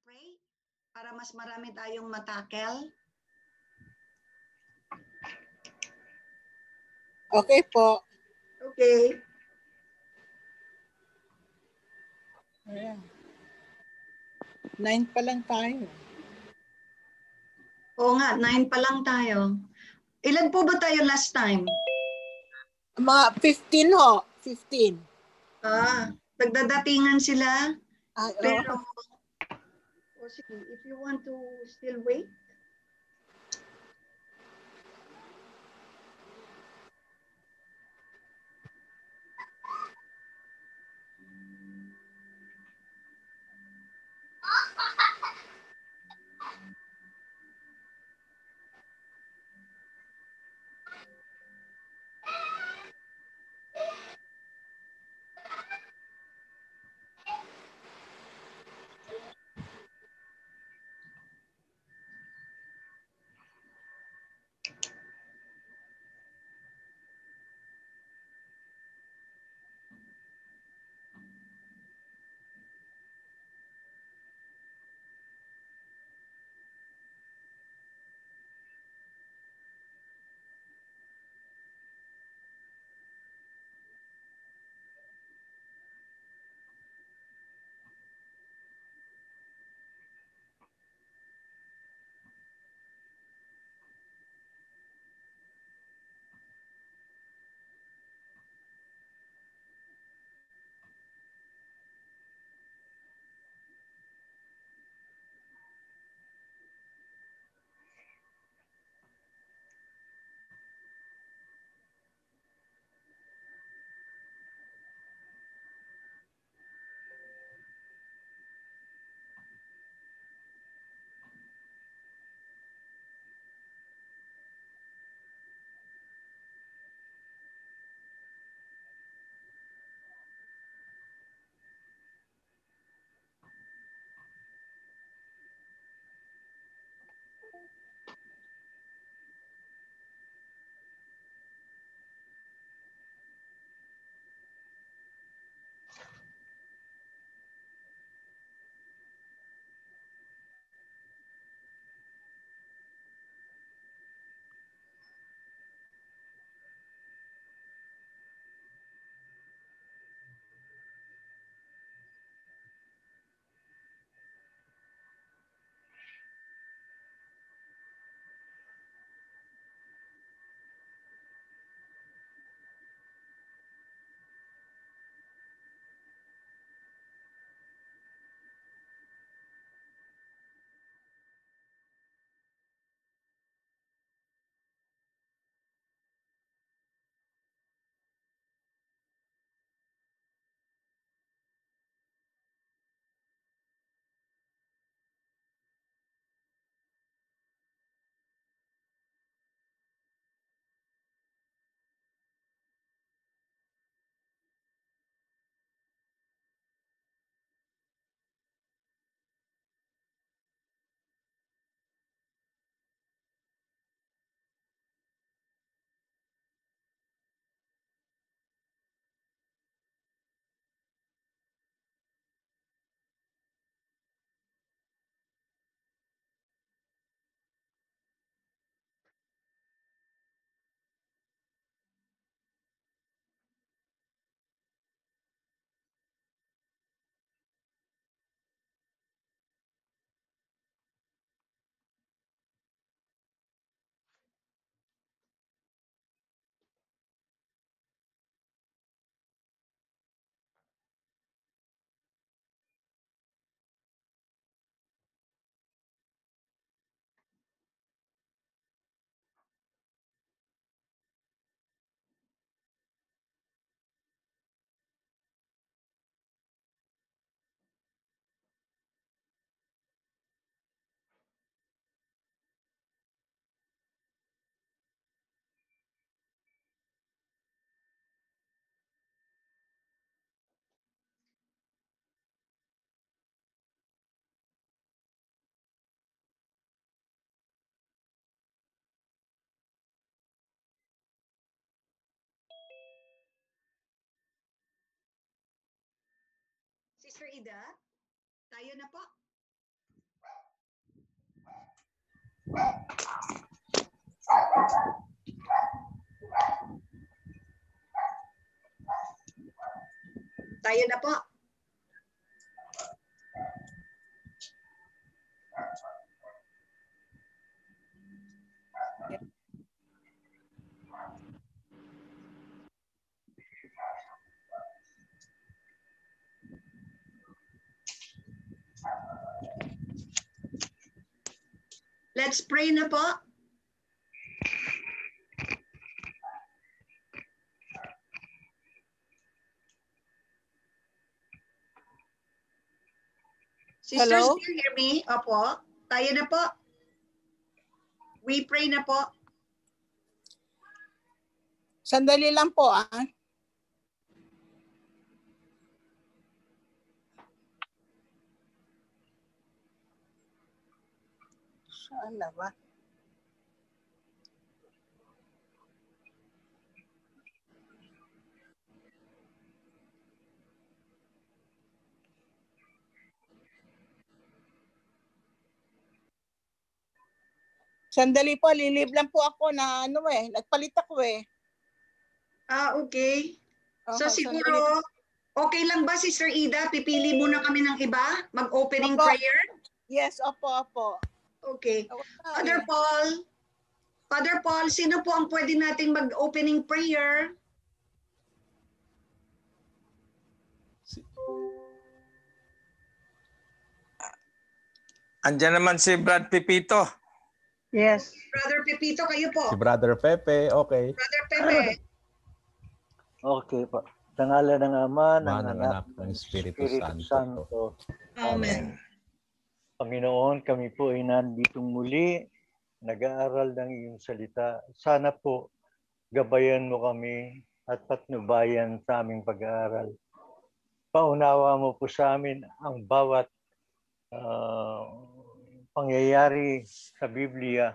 pray para mas marami tayong matakel? Okay po. Okay. Ayan. 9 pa lang tayo. Oo nga, 9 pa lang tayo. Ilan po ba tayo last time? Mga 15 ho. 15. Nagdadatingan sila. Ay, Pero, sige, if you want to still wait. Sister Ida, tayo na po. Tayo na po. Let's pray na po. Sisters, Hello? do you hear me? Opo. Tayo na po. We pray na po. Sandali lang po, ah. Saan na ba? Sandali po, lilib lang po ako na ano eh. Nagpalit ako eh. Ah, okay. So Oho, siguro, okay lang ba, Sister Ida? Pipili muna kami ng iba? Mag-opening Opo. prayer? Yes, opo. Okay. Ako na Father eh. Paul, Father Paul, sino po ang pwede nating mag-opening prayer? Andiyan naman si Brad Pipito. Yes. Brother Pepito, kayo po. Si Brother Pepe, okay. Brother Pepe. Okay po. Sa ngalan ng Ama, ng Ama, ng Anak, Anak, ng Espiritu Santo. Santo. Amen. Panginoon, kami po ay nanditong muli, nag-aaral ng iyong salita. Sana po, gabayan mo kami at patnubayan sa aming pag-aaral. Paunawa mo po sa amin ang bawat pangyayari sa Biblia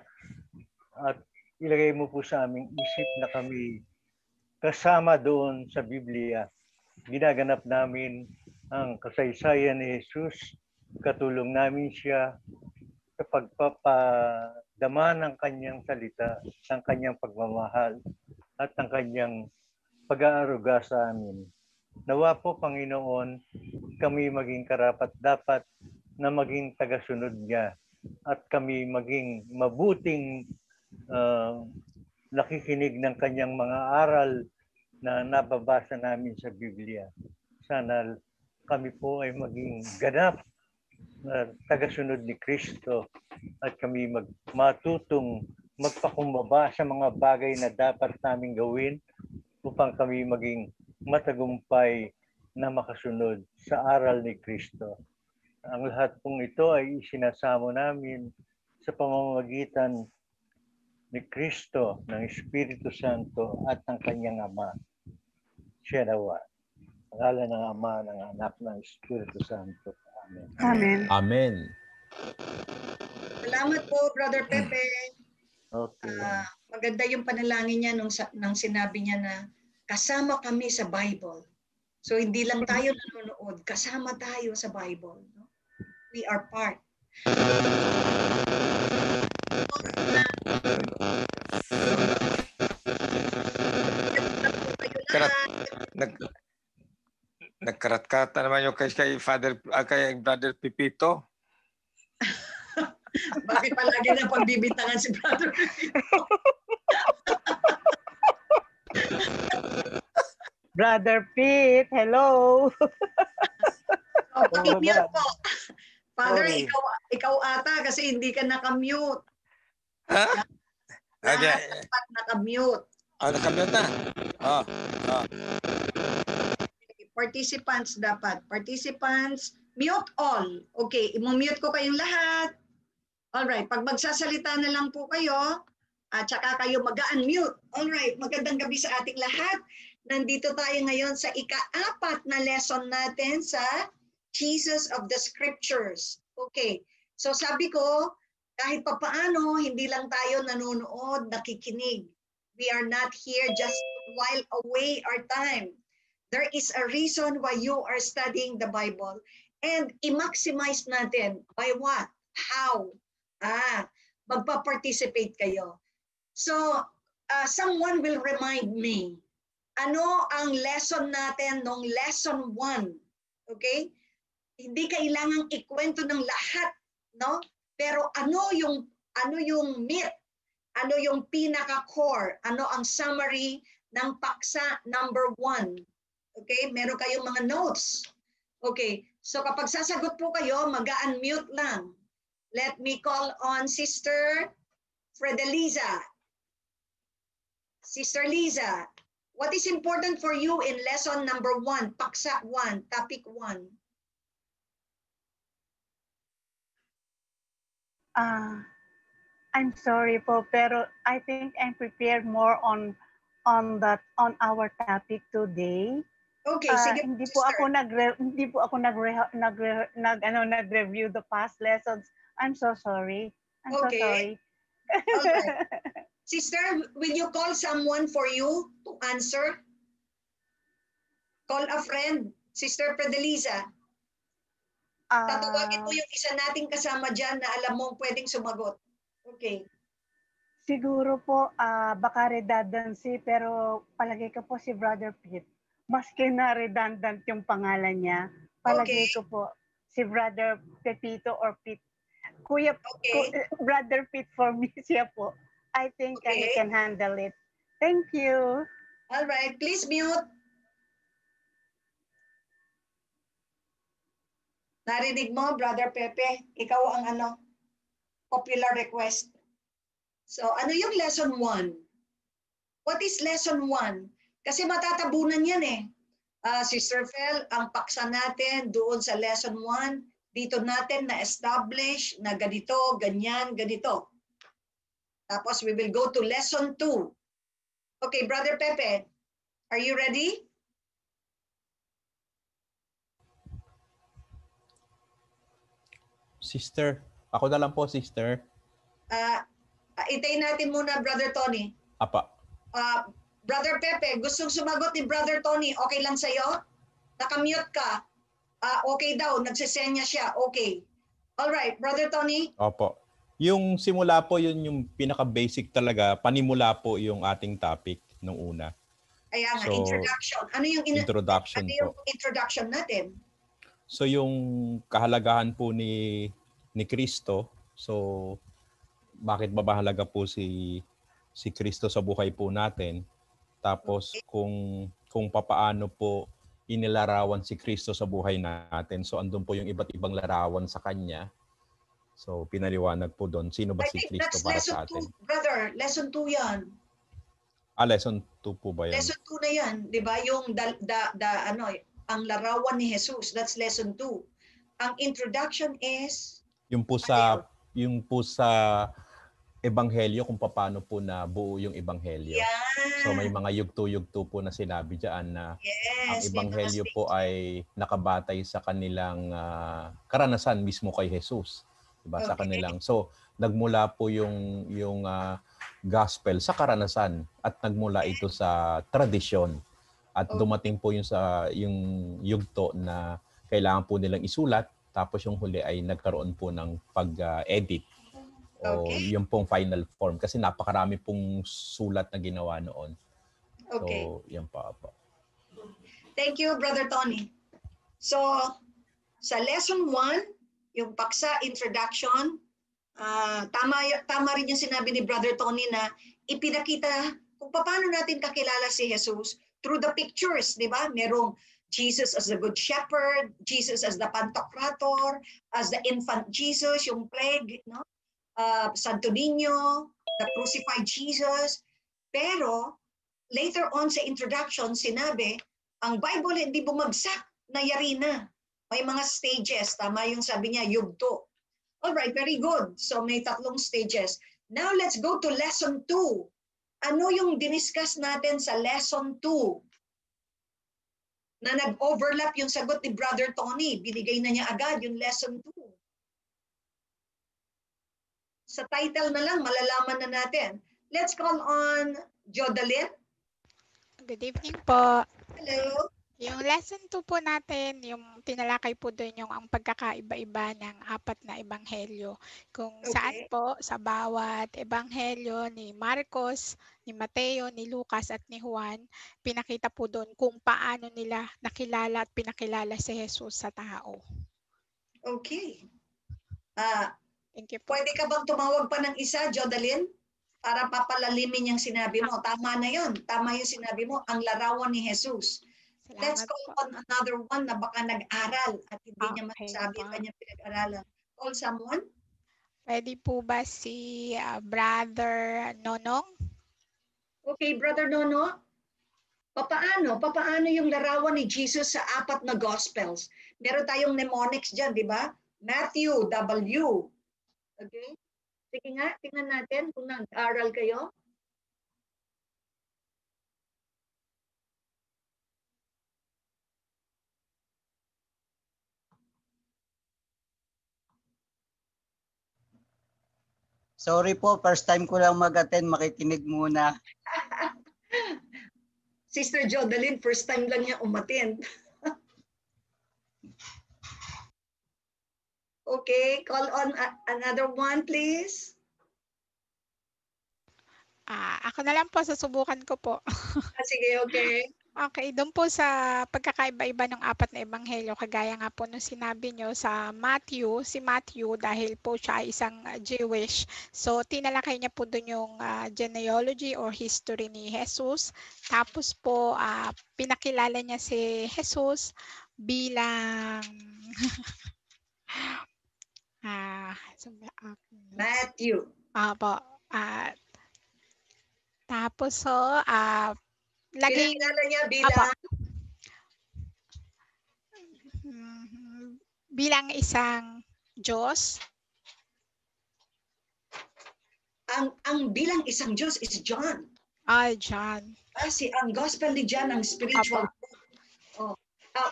at ilagay mo po sa aming isip na kami kasama doon sa Biblia. Ginaganap namin ang kasaysayan ni Jesus, katulong namin siya sa pagpapadama ng kanyang salita, ng kanyang pagmamahal at ng kanyang pag-aaruga sa amin. Nawa po, Panginoon, kami maging karapat-dapat na maging tagasunod niya at kami maging mabuting nakikinig ng kanyang mga aral na nababasa namin sa Biblia. Sana kami po ay maging ganap na tagasunod ni Kristo at kami matutong magpakumbaba sa mga bagay na dapat naming gawin upang kami maging matagumpay na makasunod sa aral ni Kristo. Ang lahat pong ito ay isinasamo namin sa pamamagitan ni Kristo, ng Espiritu Santo at ng kanyang Ama. Siya nawa. Pangalan ng Ama, ng Anak, ng Espiritu Santo. Amen. Amen. Amen. Salamat po, Brother Pepe. Okay. Maganda yung panalangin niya nang sinabi niya na kasama kami sa Bible. So hindi lang tayo nanonood, kasama tayo sa Bible. No? We are part. Nagkaratkata naman yung kay Brother Pipito. Bakit palagi na pagbibitangan si Brother Pepito? Brother Pete, hello. Oh, pag-mute po. Father, Sorry. ikaw ata kasi hindi ka naka-mute. Ha? Lahat dapat naka-mute. Nakamute na. Participants dapat. Participants, mute all. Okay, i-mute ko kayong lahat. Alright, pag magsasalita na lang po kayo, at saka kayo mag-unmute. Alright, magandang gabi sa ating lahat. Nandito tayo ngayon sa ika-4 na lesson natin sa Jesus of the Scriptures. Okay, so sabi ko, kahit papaano, hindi lang tayo nanonood, nakikinig. We are not here just to while away our time. There is a reason why you are studying the Bible. And i-maximize natin by what? How? magpa-participate kayo. So, someone will remind me, ano ang lesson natin nung lesson 1? Okay? Hindi kailangang ikwento ng lahat, no? Pero ano yung myth? Ano yung pinaka-core? Ano ang summary ng paksa number 1? Okay? Meron kayong mga notes. Okay. So kapag sasagot po kayo, mag-unmute lang. Let me call on Sister Fredeliza. Sister Liza, what is important for you in lesson number 1, paksa 1, topic 1? I'm sorry po, pero I think I'm prepared more on our topic today. Okay, sige, Hindi po sister. ako nag-review the past lessons. I'm so sorry. I'm so Okay. sorry. All right. Sister, will you call someone for you to answer? Call a friend, Sister Fredeliza. Tatawagin mo yung isa nating kasama dyan na alam mong pwedeng sumagot. Okay. Siguro po, baka redundancy, pero palagay ko po si Brother Pete. Maski na redundant yung pangalan niya, palagay ko po si Brother Pepito or Pete. Brother Pete for me siya po. I think he can handle it. Thank you. All right, please mute. Narinig mo, Brother Pepe, ikaw ang popular request. So, ano yung lesson 1? What is lesson 1? Kasi matatabunan yan eh. Sister Fel, ang paksa natin doon sa lesson 1, dito natin na-establish na ganito, ganyan, ganito. Tapos we will go to lesson 2. Okay, Brother Pepe, are you ready? Sister. Ako na lang po, sister. Itayin natin muna, Brother Tony. Apa. Brother Pepe, gustong sumagot ni Brother Tony, okay lang sa'yo? Nakamute ka. Okay daw, nagsisenya siya. Okay. All right, Brother Tony? Opo. Yung simula po, yun yung pinaka-basic talaga. Panimula po yung ating topic nung una. Ayan nga, So, introduction. Ano yung introduction introduction natin? So yung kahalagahan po ni Kristo, so bakit ba mahalaga po si Kristo sa buhay po natin? Tapos kung papaano po inilarawan si Kristo sa buhay natin. So andun po yung iba't ibang larawan sa kanya. So pinaliwanag po doon sino ba si Kristo para sa atin. Brother, lesson 2 yan. Lesson 2 po ba yan? Lesson 2 na yan, 'di ba? Yung ang larawan ni Jesus, that's lesson 2. Ang introduction is yung po sa ebanghelyo kung paano po na buo yung ebanghelyo. Yeah. So may mga yugto-yugto po na sinabi diyan na ang ebanghelyo po ay nakabatay sa kanilang karanasan mismo kay Jesus. Diba? Sa kanilang. So nagmula po yung gospel sa karanasan at nagmula ito sa tradisyon. At dumating po yung yugto na kailangan po nilang isulat, tapos yung huli ay nagkaroon po ng pag-edit o yung pong final form kasi napakarami pong sulat na ginawa noon. Okay. So, yan pa po. Thank you, Brother Tony. So, sa lesson 1, yung paksa introduction, tama rin yung sinabi ni Brother Tony na ipinakita kung paano natin kakilala si Jesus through the pictures, di ba? Merong Jesus as the Good Shepherd, Jesus as the Pantocrator, as the infant Jesus, yung plague, no? Santo Niño, the crucified Jesus. Pero later on sa introduction, sinabi, ang Bible hindi bumagsak, nayari na. May mga stages, tama yung sabi niya, yugto. All right, very good. So may 3 stages. Now let's go to lesson 2. Ano yung diniscuss natin sa lesson 2? Na nag-overlap yung sagot ni Brother Tony. Binigay na niya agad yung lesson 2. Sa title na lang, malalaman na natin. Let's call on Jodalyn. Good evening po. Hello. Yung lesson 2 po natin, yung tinalakay po doon yung ang pagkakaiba-iba ng 4 na ebanghelyo. Kung saan po sa bawat ebanghelyo ni Marcos, ni Mateo, ni Lucas at ni Juan, pinakita po doon kung paano nila nakilala at pinakilala si Jesus sa tao. Okay. Thank you po. Pwede ka bang tumawag pa ng isa, Jodalyn? Para papalalimin yung sinabi mo. Tama na yun. Tama yung sinabi mo. Ang larawan ni Jesus. Let's Salamat call po. on another one na baka nag-aral at hindi niya Okay masasabi po. ang kanyang pinag-aralan. Call someone? Pwede po ba si Brother Nonong? Okay, Brother Nono. Papaano yung larawan ni Jesus sa 4 na Gospels? Meron tayong mnemonics dyan, di ba? Matthew, W. Okay? Sige nga, tingnan natin kung nag-aral kayo. Sorry po, first time ko lang mag-attend, makikinig muna. Sister Jodalyn, first time lang niya umattend. Okay, call on another one, please. Ako na lang po, susubukan ko po. Sige, okay. Okay, doon po sa pagkakaiba-iba ng 4 na ebanghelyo, kagaya nga po nung sinabi nyo sa Matthew, si Matthew dahil po siya ay isang Jewish, so tinalakay niya po doon yung genealogy or history ni Jesus. Tapos po pinakilala niya si Jesus bilang Matthew. Po. Tapos Pinakilala niya bilang bilang isang Diyos. Ang bilang isang Diyos is John. John. Ang gospel ni John, ang spiritual.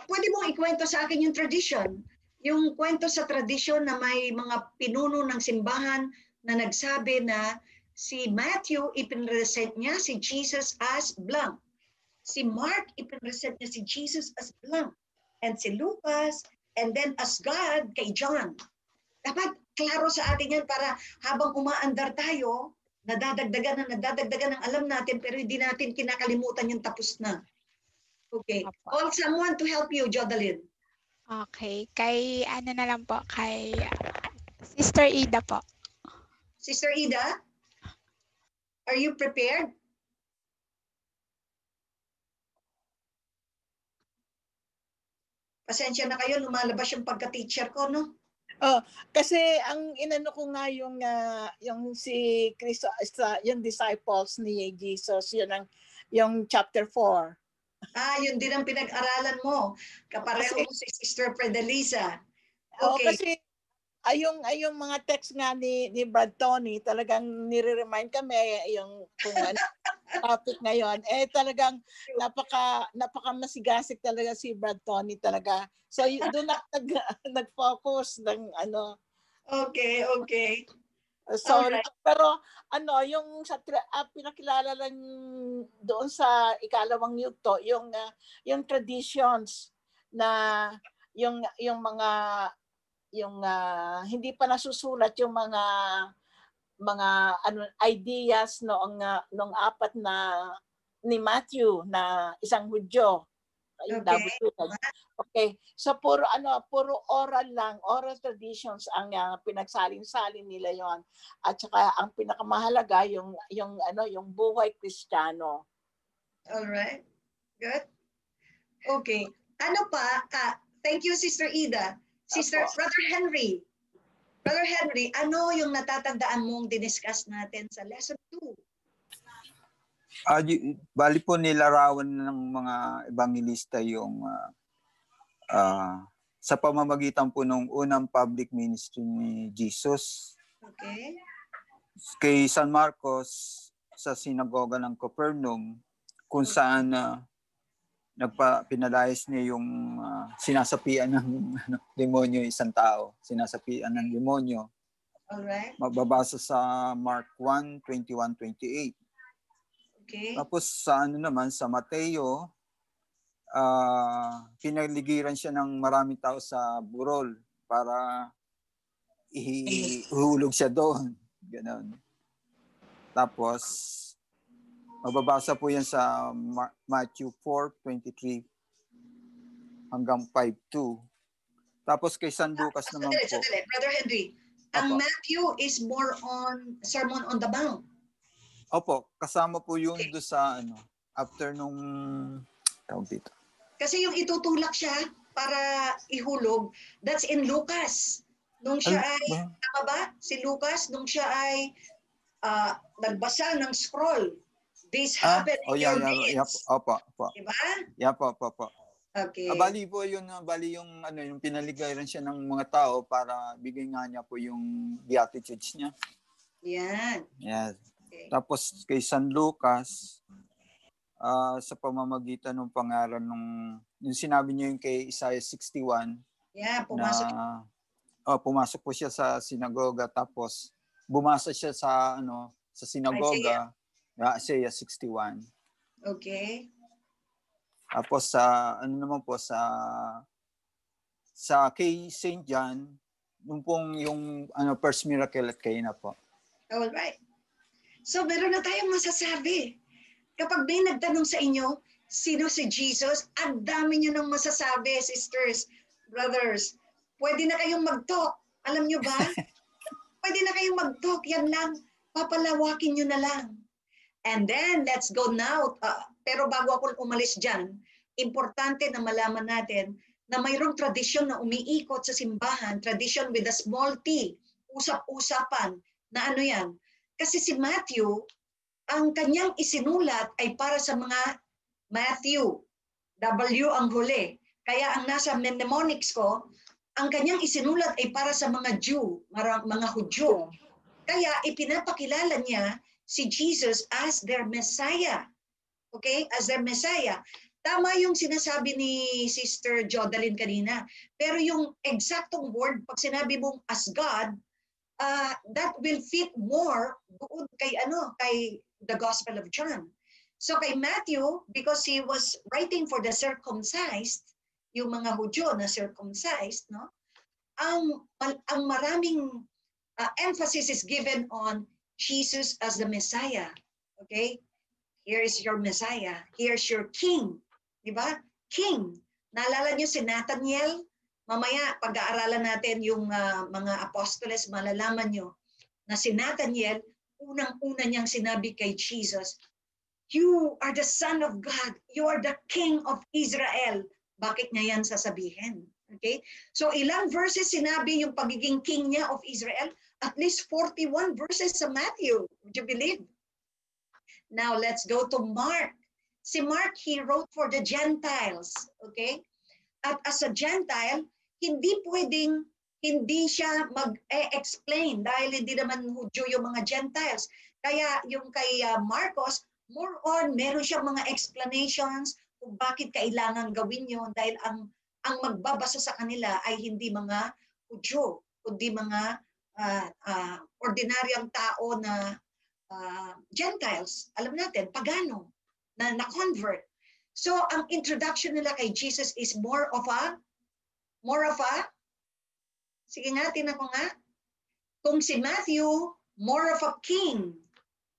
Pwede mong ikwento sa akin yung tradition. Yung kwento sa tradisyon na may mga pinuno ng simbahan na nagsabi na si Matthew, ipinresent niya si Jesus as blank. Si Mark, ipinresent niya si Jesus as blank. And si Lucas, and then as God kay John. Dapat klaro sa atin yan para habang umaandar tayo, nadadagdagan ng alam natin pero hindi natin kinakalimutan yung tapos na. Okay. Call someone to help you, Jodalyn. Okay. Kay ano na lang po, kay Sister Ida po. Sister Ida, are you prepared? Pasensya na kayo, lumalabas yung pagka-teacher ko, no? Kasi ang inano ko nga yung si Cristo, yung disciples ni Jesus, yun ang yung chapter 4. Yun din ang pinag-aralan mo. Kapareho mo si Sister Fredelisa. Okay. Okay. Kasi ayong mga text nga ni Brad Tony, talagang nire-remind kami yung kung ano topic ngayon. Talagang napaka masigasig talaga si Brad Tony talaga. So doon nag-focus ng ano. Okay. Sorry. Alright. Pero yung sa pinakilala lang doon sa ikalawang yugto, yung traditions na yung mga hindi pa nasusulat yung mga ideas noong 4 na ni Matthew na isang Hudyo. Okay. So puro oral traditions ang pinagsalin-salin nila yon. At saka ang pinakamahalaga yung buhay Kristiyano. All right. Good. Okay. Ano pa? Thank you, Sister Ida. Brother Henry. Brother Henry, ano yung natatandaan mong diniscuss natin sa lesson 2? Bali po nilarawan ng mga evangelista yung sa pamamagitan po ng unang public ministry ni Jesus. Okay. Kay San Marcos sa sinagoga ng Capernaum kung saan pinalayas niya yung sinasapian ng demonyo isang tao. Sinasapian ng demonyo. Alright. Mababasa sa Mark 1:21-28. Okay. Tapos sa naman sa Mateo pinaligiran siya ng maraming tao sa burol para ihulog siya doon. Ganon. Tapos, mababasa po yan sa Matthew 4:23 hanggang 5:2. Tapos kay San Lucas naman po. Sandali. Brother Henry, ang Matthew is more on Sermon on the Mount. Opo, kasama po yun doon sa after nung tawag dito. Kasi yung itutulak siya para ihulog, that's in Lucas. Nung siya ay, tama ba? Si Lucas, nung siya ay nagbasa ng scroll. This happened in your days. Opo. Diba? Opo. Okay. Bali po yun, yung pinaligiran siya ng mga tao para bigay nga niya po yung beatitudes niya. Yan. Yes. Okay. Tapos kay San Lucas, sa pamamagitan ng pangalan yung sinabi niyo yung kay Isaiah 61. Yeah, pumasok. Pumasok po siya sa sinagoga, tapos bumasa siya sa sinagoga, Isaiah 61. Okay. Tapos sa kay St. John, yung first miracle at Cana po. All right. So meron na tayong masasabi. Kapag may nagtanong sa inyo, sino si Jesus, ang dami nyo nang masasabi, sisters, brothers. Pwede na kayong mag-talk. Alam nyo ba? Pwede na kayong mag-talk. Yan lang. Papalawakin nyo na lang. And then, let's go now. Pero bago ako umalis dyan, importante na malaman natin na mayroong tradisyon na umiikot sa simbahan, tradition with a small t, usap-usapan, na ano yan. Kasi si Matthew, ang kanyang isinulat ay para sa mga Matthew, W ang huli. Kaya ang nasa mnemonics ko, ang kanyang isinulat ay para sa mga Jew, mga Hudyo. Kaya ipinapakilala niya si Jesus as their Messiah. Okay? As their Messiah. Tama yung sinasabi ni Sister Jodeline kanina. Pero yung eksaktong word, pag sinabi mong as God, that will fit more doon kay the Gospel of John. So kay Matthew, because he was writing for the circumcised, yung mga Hudyo na circumcised, no? Ang maraming emphasis is given on Jesus as the Messiah. Okay? Here is your Messiah. Here's your King. Diba? King. Naalala niyo si Nathaniel? Mamaya, pag-aaralan natin yung mga apostoles, malalaman niyo na si Nathaniel, unang-una niyang sinabi kay Jesus, "You are the Son of God. You are the King of Israel." Bakit niya yan sasabihin? Okay? So ilang verses sinabi yung pagiging king niya of Israel? At least 41 verses sa Matthew. Would you believe? Now let's go to Mark. Si Mark, he wrote for the Gentiles. Okay? At as a Gentile, hindi siya mag-explain dahil hindi naman Hudyo yung mga Gentiles. Kaya yung kay Marcos, more on, meron siyang mga explanations kung bakit kailangan gawin yun dahil ang magbabasa sa kanila ay hindi mga Hudyo, kundi mga ordinaryang tao na Gentiles. Alam natin, pagano, na convert. So, ang introduction nila kay Jesus is more of a, sige nga, tinan ko nga. Kung si Matthew, more of a king.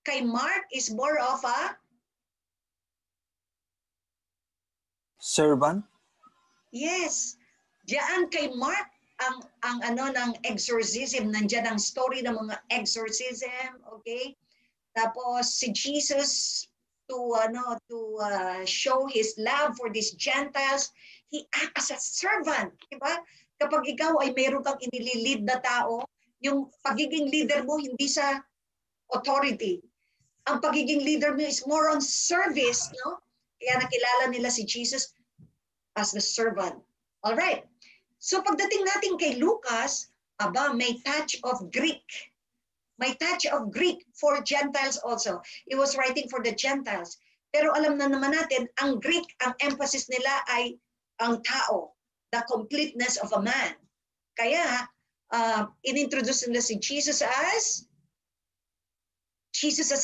Kay Mark is more of a servant? Yes. Diyan kay Mark, ang ng exorcism, nandiyan ang story ng mga exorcism, okay? Tapos si Jesus to show his love for these Gentiles, he acts as a servant, di ba? Kapag ikaw ay mayroon kang inililid na tao, yung pagiging leader mo hindi sa authority. Ang pagiging leader mo is more on service, no? Kaya nakilala nila si Jesus as the servant. All right. So pagdating natin kay Lucas, may touch of Greek. May touch of Greek for Gentiles also. He was writing for the Gentiles. Pero alam na naman natin, ang Greek, ang emphasis nila ay ang tao, the completeness of a man. Kaya, inintroduce nila si Jesus as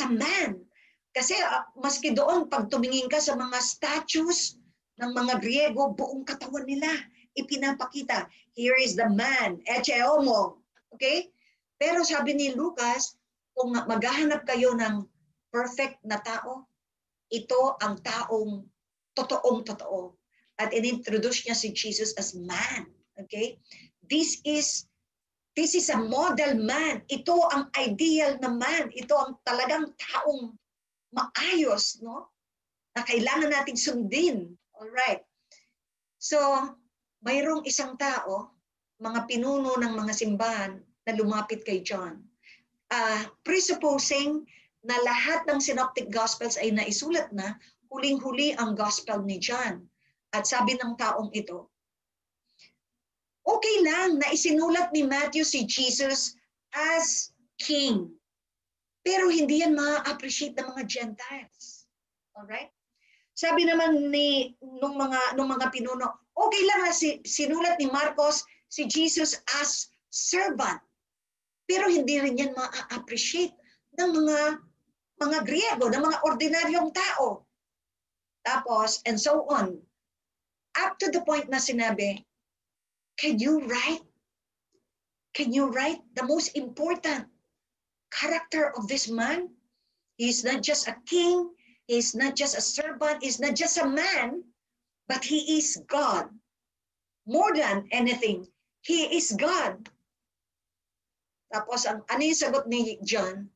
a man. Kasi maski doon, pag tumingin ka sa mga statues ng mga Griego, buong katawan nila ipinapakita. Here is the man, eche homo. Okay? Pero sabi ni Lucas, kung maghahanap kayo ng perfect na tao, ito ang taong totoong-totoo. At inintroduce niya si Jesus as man. Okay? This is a model man. Ito ang ideal na man. Ito ang talagang taong maayos, no? Na kailangan nating sundin. All right. So, mayroong isang tao, mga pinuno ng mga simbahan na lumapit kay John. Presupposing na lahat ng synoptic gospels ay naisulat na, huling-huli ang gospel ni John. At sabi ng taong ito, okay lang na isinulat ni Matthew si Jesus as king. Pero hindi yan ma-appreciate ng mga Gentiles. Alright? Sabi naman nung mga pinuno, okay lang na sinulat ni Marcos si Jesus as servant. Pero hindi rin yan ma-appreciate ng mga Griego, ng mga ordinaryong tao. Tapos, and so on. Up to the point na sinabi, can you write the most important character of this man? He's not just a king, he's not just a servant, he's not just a man, but he is God. More than anything, he is God. Tapos, ano yung sagot ni John?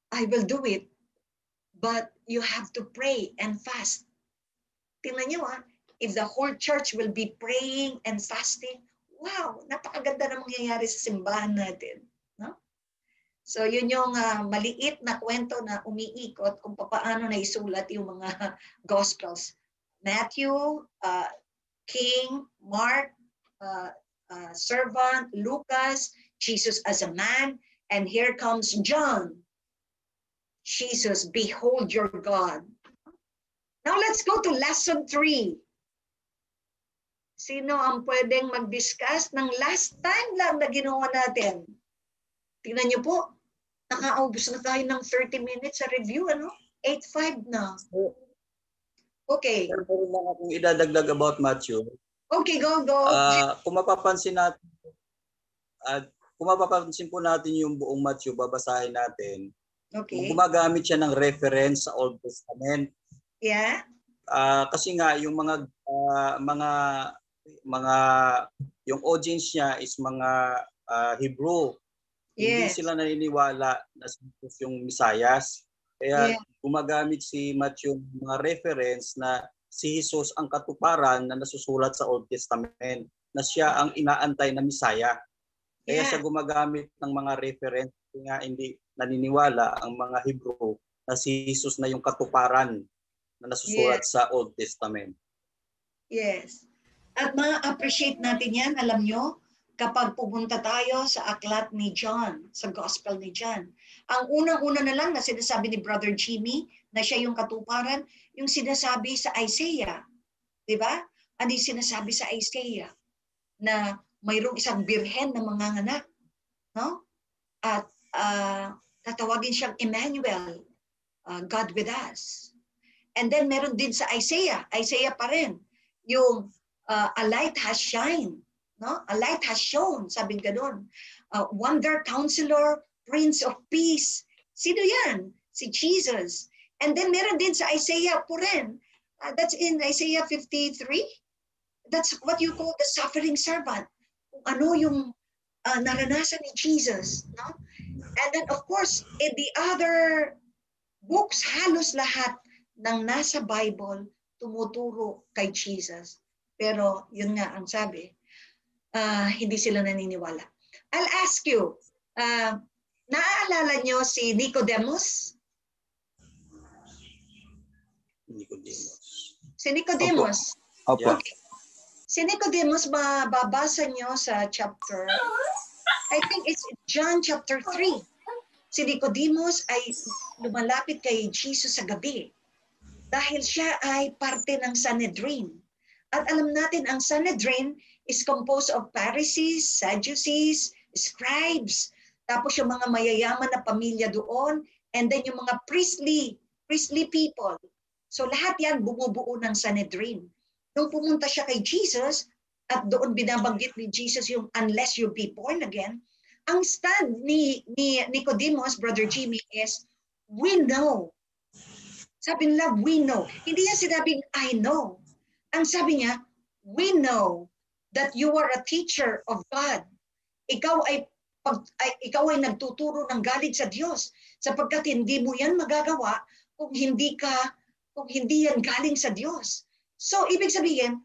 I will do it, but you have to pray and fast. Tingnan niyo if the whole church will be praying and fasting, wow, napakaganda na mangyayari sa simbahan natin. No? So yun yung maliit na kwento na umiikot kung paano naisulat yung mga Gospels. Matthew, King, Mark, servant, Lucas, Jesus as a man, and here comes John. Jesus, behold your God. Now let's go to lesson 3. Sino ang pwedeng mag-discuss ng last time lang na ginawa natin? Tingnan niyo po, nakaubos na tayo ng 30 minutes sa review, ano? 8:05 na. Okay. Meron lang akong idadagdag about Matthew. Okay, go. Kung mapapansin po natin yung buong Matthew, babasahin natin. Okay. Gumagamit siya ng reference sa Old Testament. Yeah. Kasi nga yung mga yung audience niya is mga Hebrew. Hindi sila naniniwala na si Jesus yung Misayas. Kaya gumagamit si Matthew ng mga reference na si Jesus ang katuparan na nasusulat sa Old Testament, na siya ang inaantay na Misaya. Kaya siya gumagamit ng mga reference nga hindi naniniwala ang mga Hebrew na si Jesus na yung katuparan na nasusulat sa Old Testament. Yes. At ma-appreciate natin yan, alam nyo, kapag pumunta tayo sa aklat ni John, sa Gospel ni John. Ang unang-una na lang na sinasabi ni Brother Jimmy na siya yung katuparan, yung sinasabi sa Isaiah. Diba? Ano yung sinasabi sa Isaiah? Na mayroong isang birhen na manganganak. No? At tatawagin siyang Emmanuel, God with us. And then meron din sa Isaiah pa rin, yung a light has shined, no? A light has shone, sabi ganoon. Wonder Counselor, Prince of Peace. Sino yan? Si Jesus. And then meron din sa Isaiah po rin. That's in Isaiah 53. That's what you call the suffering servant. Kung ano yung naranasan ni Jesus, no? And then of course, in the other books, halos lahat ng nasa Bible tumuturo kay Jesus. Pero yun nga ang sabi, hindi sila naniniwala. I'll ask you, naaalala nyo si Nicodemus? Si Nicodemus. Opo. Okay. Si Nicodemus, mababasa nyo sa chapter, I think it's John chapter 3. Si Nicodemus ay lumalapit kay Jesus sa gabi dahil siya ay parte ng Sanhedrin. At alam natin, ang Sanhedrin is composed of Pharisees, Sadducees, scribes, tapos yung mga mayayaman na pamilya doon, and then yung mga priestly people. So lahat yan bumubuo ng Sanhedrin. Nung pumunta siya kay Jesus, at doon binabanggit ni Jesus yung unless you be born again, ang stand ni Nicodemus, Brother Jimmy, is we know. Sabi nila, we know. Hindi niya sinabing, I know. Ang sabi niya, we know that you are a teacher of God. Ikaw ay nagtuturo ng galing sa Diyos, sapagkat hindi mo yan magagawa kung hindi yan galing sa Diyos. So, ibig sabihin,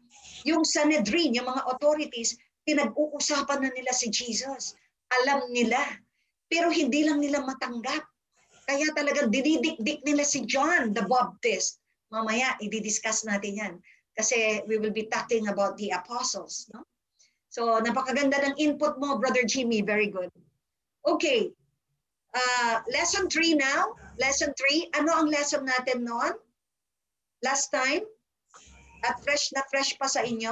yung Sanhedrin, yung mga authorities, pinag-uusapan na nila si Jesus. Alam nila, pero hindi lang nila matanggap. Kaya talagang dinidikdik nila si John the Baptist. Mamaya, i-discuss natin yan. Kasi we will be talking about the apostles. No? So, napakaganda ng input mo, Brother Jimmy. Very good. Okay. Lesson 3 now. Lesson 3. Ano ang lesson natin noon? Last time? At fresh na fresh pa sa inyo?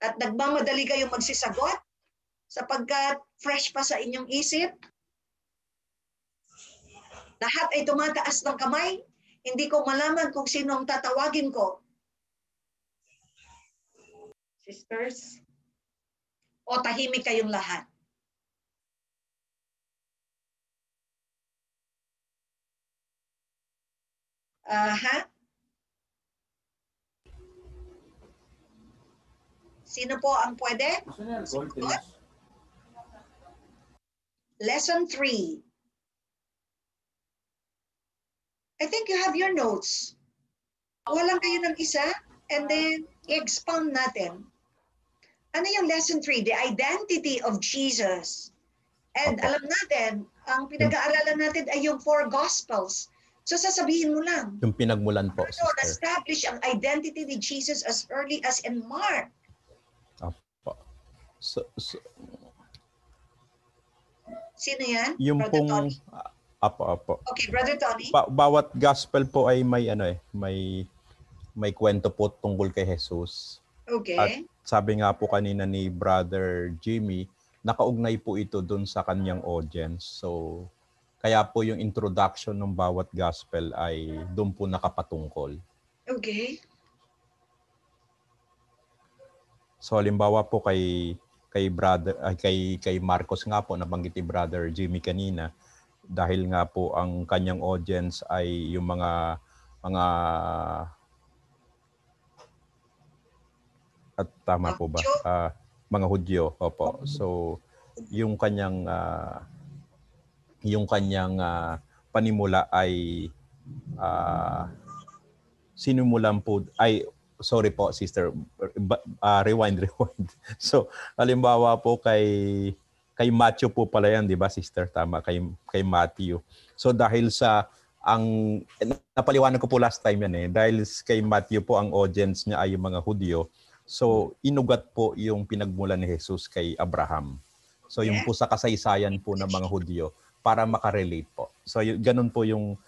At nagmamadali kayong magsisagot? Sapagkat fresh pa sa inyong isip? Lahat ay tumataas ng kamay? Hindi ko malaman kung sino ang tatawagin ko. Sisters? O tahimik kayong lahat? Sino po ang pwede? Lesson 3. I think you have your notes. Walang kayo ng isa and then i-expound natin. Ano yung lesson 3? The identity of Jesus. And alam natin, ang pinag-aaralan natin ay yung 4 Gospels. So sasabihin mo lang. Yung pinagmulan po, So, sister. establish ang identity ni Jesus as early as in Mark. Opo. So, Sino yan? yung Brother pong Tony? Apo. Okay, Brother Tony. Bawat gospel po ay may may kwento po tungkol kay Jesus. Okay. At sabi nga po kanina ni Brother Jimmy, nakaugnay po ito dun sa kanyang audience. So, kaya po yung introduction ng bawat gospel ay dun po nakapatungkol. Okay. So, halimbawa po kay Marcos nga po, nabanggit ni Brother Jimmy kanina, dahil nga po ang kanyang audience ay yung mga at tama po ba? Mga Hudyo, opo. So, yung kanyang panimula ay sinimulan po ay sorry po sister, rewind. So, halimbawa po kay Matthew po pala yan, di ba sister? Tama, kay Matthew. So dahil sa napaliwanag ko po last time yan dahil kay Matthew po ang audience niya ay yung mga Hudyo. So inugat po yung pinagmulan ni Jesus kay Abraham. So yung po sa kasaysayan po ng mga Hudyo para makarelate po. So ganun po yung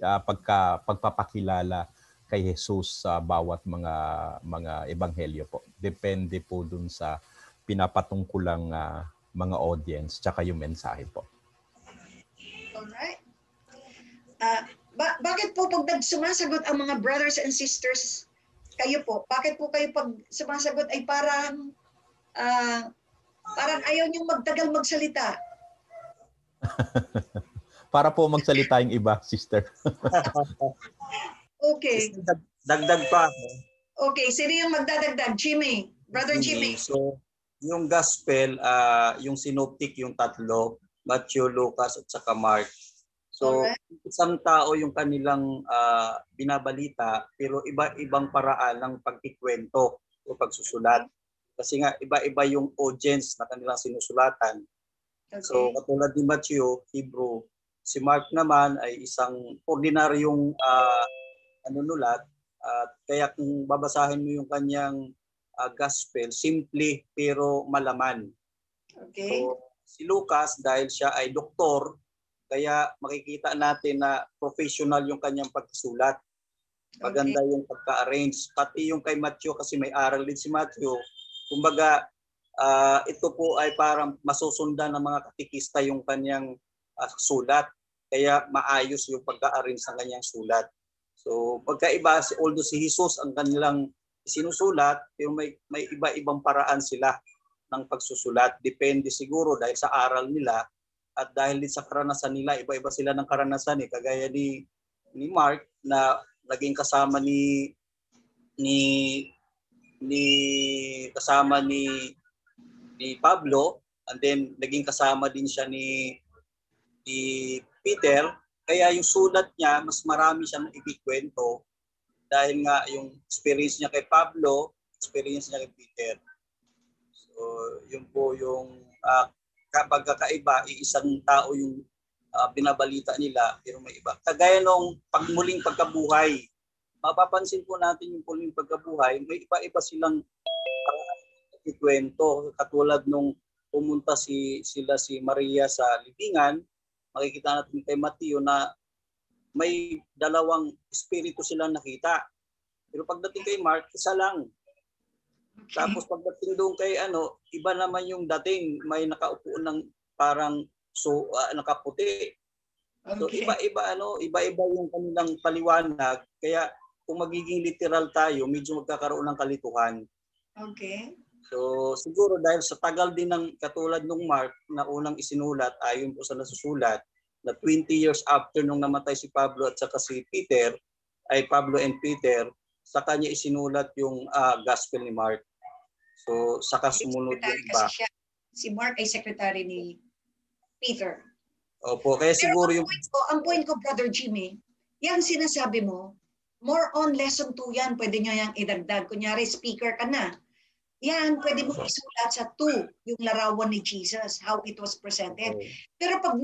pagpapakilala kay Jesus sa bawat mga ebanghelyo po. Depende po dun sa pinapatungkulang mga audience tsaka yung mensahe po. Alright. Bakit po pag sumasagot ang mga brothers and sisters, kayo po, bakit po kayo pag sumasagot ay parang ayaw niyong magtagal magsalita? Para po magsalita yung iba, sister. Okay. Dagdag pa ako. Okay, sino yung magdadagdag? Jimmy. Brother Jimmy. So, yung gospel, yung synoptic, yung tatlo, Matthew, Lucas, at saka Mark. So, isang tao yung kanilang binabalita, pero iba-ibang paraan ng pagkikwento o pagsusulat. Kasi nga, iba-iba yung audience na kanilang sinusulatan. Okay. So, katulad ni Matthew, Hebrew. Si Mark naman ay isang ordinaryong nulat. Kaya kung babasahin mo yung kanyang gospel, simple pero malaman. Okay. So, si Lucas, dahil siya ay doktor, kaya makikita natin na professional yung kanyang pagsusulat. Maganda yung pagka-arrange. Pati yung kay Matthew, kasi may aral din si Matthew. Kumbaga, ito po ay parang masusundan ng mga katikista yung kanyang sulat. Kaya maayos yung pagka-arrange ng kanyang sulat. So pagkaiba, although si Jesus ang kanilang sinusulat, pero may iba-ibang paraan sila ng pagsusulat. Depende siguro dahil sa aral nila at dahil din sa karanasan nila, iba-iba sila ng karanasan eh. Kagaya ni Mark na naging kasama ni Pablo, and then naging kasama din siya ni Peter. Kaya yung sulat niya, mas marami siyang ikikwento dahil nga yung experience niya kay Pablo, experience niya kay Peter. So, yun po yung pagkakaiba, isang tao yung binabalita nila, pero may iba. Kagaya nung muling pagkabuhay, mapapansin po natin yung muling pagkabuhay, may iba-iba silang ikwento. Katulad nung pumunta si Maria sa libingan, makikita natin kay Mateo na may dalawang espiritu silang nakita. Pero pagdating kay Mark, isa lang. Okay. Tapos pagdating doon kay iba naman yung dating, may nakaupo ng parang nakaputi. Okay. So iba-iba yung kanilang paliwanag. Kaya kung magiging literal tayo, medyo magkakaroon ng kalituhan. Okay. So siguro dahil sa tagal din ng katulad nung Mark na unang isinulat, ayon po sa nasusulat, na 20 years after nung namatay si Pablo at saka si Peter, ay Pablo and Peter, sa kanya isinulat yung Gospel ni Mark. So saka sumunod yung iba. Si Mark ay secretary ni Peter. Opo, kaya siguro yung... Ang point ko, Brother Jimmy, yan sinasabi mo, more on lesson 2 yan, pwede nyo yung idagdag. Kunyari, speaker ka na. Yan, pwede mo isulat sa 2, yung larawan ni Jesus, how it was presented. Pero pag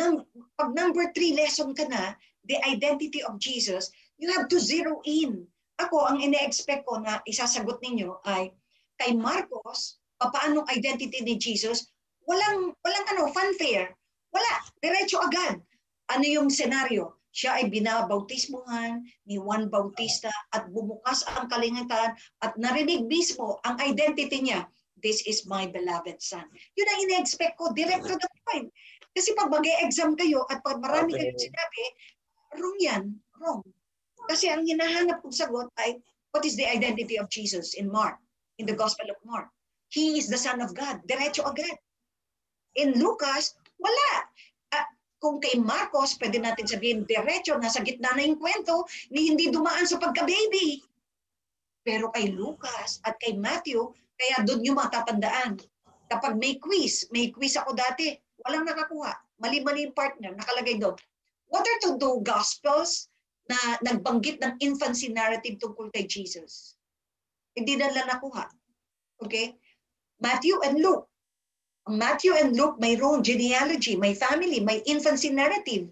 number 3 lesson ka na, the identity of Jesus, you have to zero in. Ako, ang ine-expect ko na isasagot ninyo ay, kay Marcos, paano identity ni Jesus, walang fanfare. Wala, diretso agad. Ano yung senaryo? Siya ay binabautismuhan ni Juan Bautista at bumukas ang kalingitan at narinig mismo ang identity niya. This is my beloved son. Yun ang ine-expect ko, direct to the point. Kasi pag mag-e-exam kayo at pag marami kayong sinabi, wrong yan, wrong. Kasi ang hinahanap kong sagot ay, what is the identity of Jesus in Mark, in the Gospel of Mark? He is the Son of God, diretso agad. In Lucas, wala. Kung kay Marcos, pwede natin sabihin diretso, nasa gitna na yung kwento, ni hindi dumaan sa pagka-baby. Pero kay Lucas at kay Matthew, kaya doon yung matatandaan. Kapag may quiz ako dati, walang nakakuha. Mali-mali yung partner, nakalagay doon. What are the 2 Gospels na nagbanggit ng infancy narrative tungkol kay Jesus? Hindi nila nakuha. Okay? Matthew and Luke. Matthew and Luke, mayroong genealogy, may family, may infancy narrative.